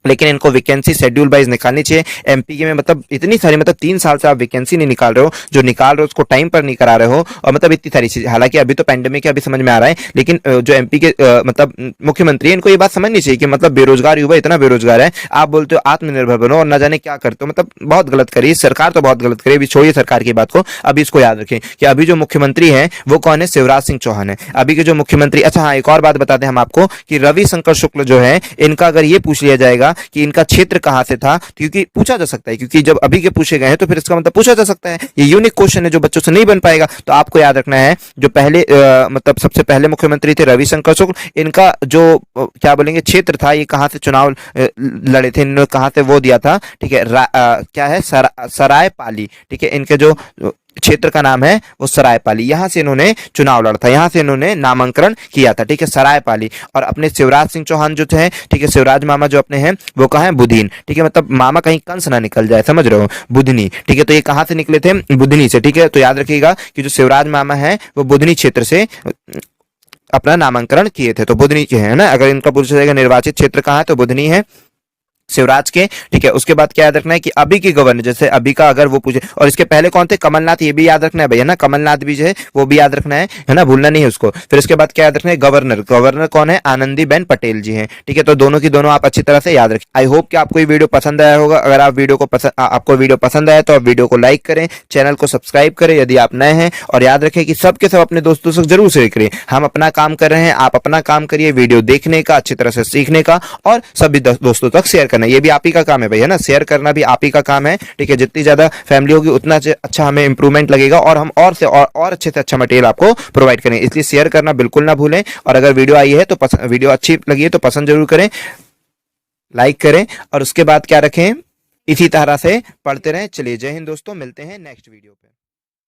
लेकिन इनको वैकेंसी शेड्यूल वाइज निकालनी चाहिए। एमपी के में मतलब इतनी सारी, मतलब 3 साल से आप वैकेंसी नहीं निकाल रहे हो, जो निकाल रहे हो उसको टाइम पर नहीं करा रहे हो, और मतलब इतनी सारी चीजें, हालांकि अभी तो पैंडेमिक है, अभी समझ में आ रहा है, लेकिन जो एमपी के मतलब मुख्यमंत्री है, इनको ये बात समझनी चाहिए कि मतलब बेरोजगार युवा इतना बेरोजगार है, आप बोलते हो आत्मनिर्भर बनो और न जाने क्या करते हो, मतलब बहुत गलत करी सरकार, तो बहुत गलत करी। अभी छोड़िए सरकार की बात को, अभी इसको याद रखें कि अभी जो मुख्यमंत्री है वो कौन है, शिवराज सिंह चौहान है अभी के जो मुख्यमंत्री। अच्छा हाँ, एक और बात बता दें हम आपको कि रविशंकर शुक्ल जो है, इनका अगर ये पूछ लिया जाएगा कि इनका क्षेत्र कहां से था, क्योंकि पूछा जा सकता है, क्योंकि जब अभी के पूछे गए हैं तो फिर इसका मतलब पूछा जा सकता है, ये यूनिक क्वेश्चन है जो बच्चों से नहीं बन पाएगा। तो आपको याद रखना है, जो पहले मतलब सबसे पहले मुख्यमंत्री थे रविशंकर शुक्ल, इनका जो क्या बोलेंगे क्षेत्र था, ये कहां से चुनाव लड़े थे, इन्होंने कहां से वो दिया था, ठीक है, क्या है, सरायपाली, ठीक है, इनके जो क्षेत्र का नाम है वो सरायपाली, यहां से इन्होंने चुनाव लड़ा था, यहां से इन्होंने नामांकन किया था, ठीक है, सरायपाली। और अपने शिवराज सिंह चौहान जो थे, ठीक है, शिवराज मामा जो अपने हैं वो कहाँ है, बुधीन, ठीक है, मतलब मामा कहीं कंस ना निकल जाए, समझ रहे हो, बुधनी, ठीक है, तो ये कहां से निकले थे, बुधनी से, ठीक है, तो याद रखिएगा कि जो शिवराज मामा है वो बुधनी क्षेत्र से अपना नामांकन किए थे, तो बुधनी के है ना। अगर इनका पूछा जाएगा निर्वाचित क्षेत्र कहाँ है, तो बुधनी है शिवराज के, ठीक है। उसके बाद क्या याद रखना है कि अभी के गवर्नर, जैसे अभी का अगर वो पूछे, और इसके पहले कौन थे, कमलनाथ, ये भी याद रखना है भैया ना, कमलनाथ भी जो है वो भी याद रखना है ना, भूलना नहीं है उसको। फिर इसके बाद क्या याद रखना है, गवर्नर, गवर्नर कौन है, आनंदीबेन पटेल जी हैं, ठीक है। तो दोनों की दोनों आप अच्छी तरह से याद रखें। आई होप कि आपको ये वीडियो पसंद आया होगा। अगर आप आपको वीडियो पसंद आया तो आप वीडियो को लाइक करें, चैनल को सब्सक्राइब करें यदि आप नए हैं, और याद रखें कि सबके सब अपने दोस्तों से जरूर शेयर करें। हम अपना काम कर रहे हैं, आप अपना काम करिए, वीडियो देखने का, अच्छी तरह से सीखने का, और सभी दोस्तों तक शेयर करना, ये भी आप ही का काम है भैया ना, शेयर करना भी आप ही का काम है, ठीक है। जितनी ज्यादा फैमिली होगी उतना अच्छा हमें इंप्रूवमेंट लगेगा, और हम और से और अच्छे से अच्छा मटेरियल आपको प्रोवाइड करें, इसलिए शेयर करना बिल्कुल ना भूलें। और अगर वीडियो आई है तो वीडियो अच्छी लगी है तो पसंद जरूर करें, लाइक करें, और उसके बाद क्या रखें, इसी तरह से पढ़ते रहें। चलिए, जय हिंद दोस्तों, मिलते हैं नेक्स्ट वीडियो पे।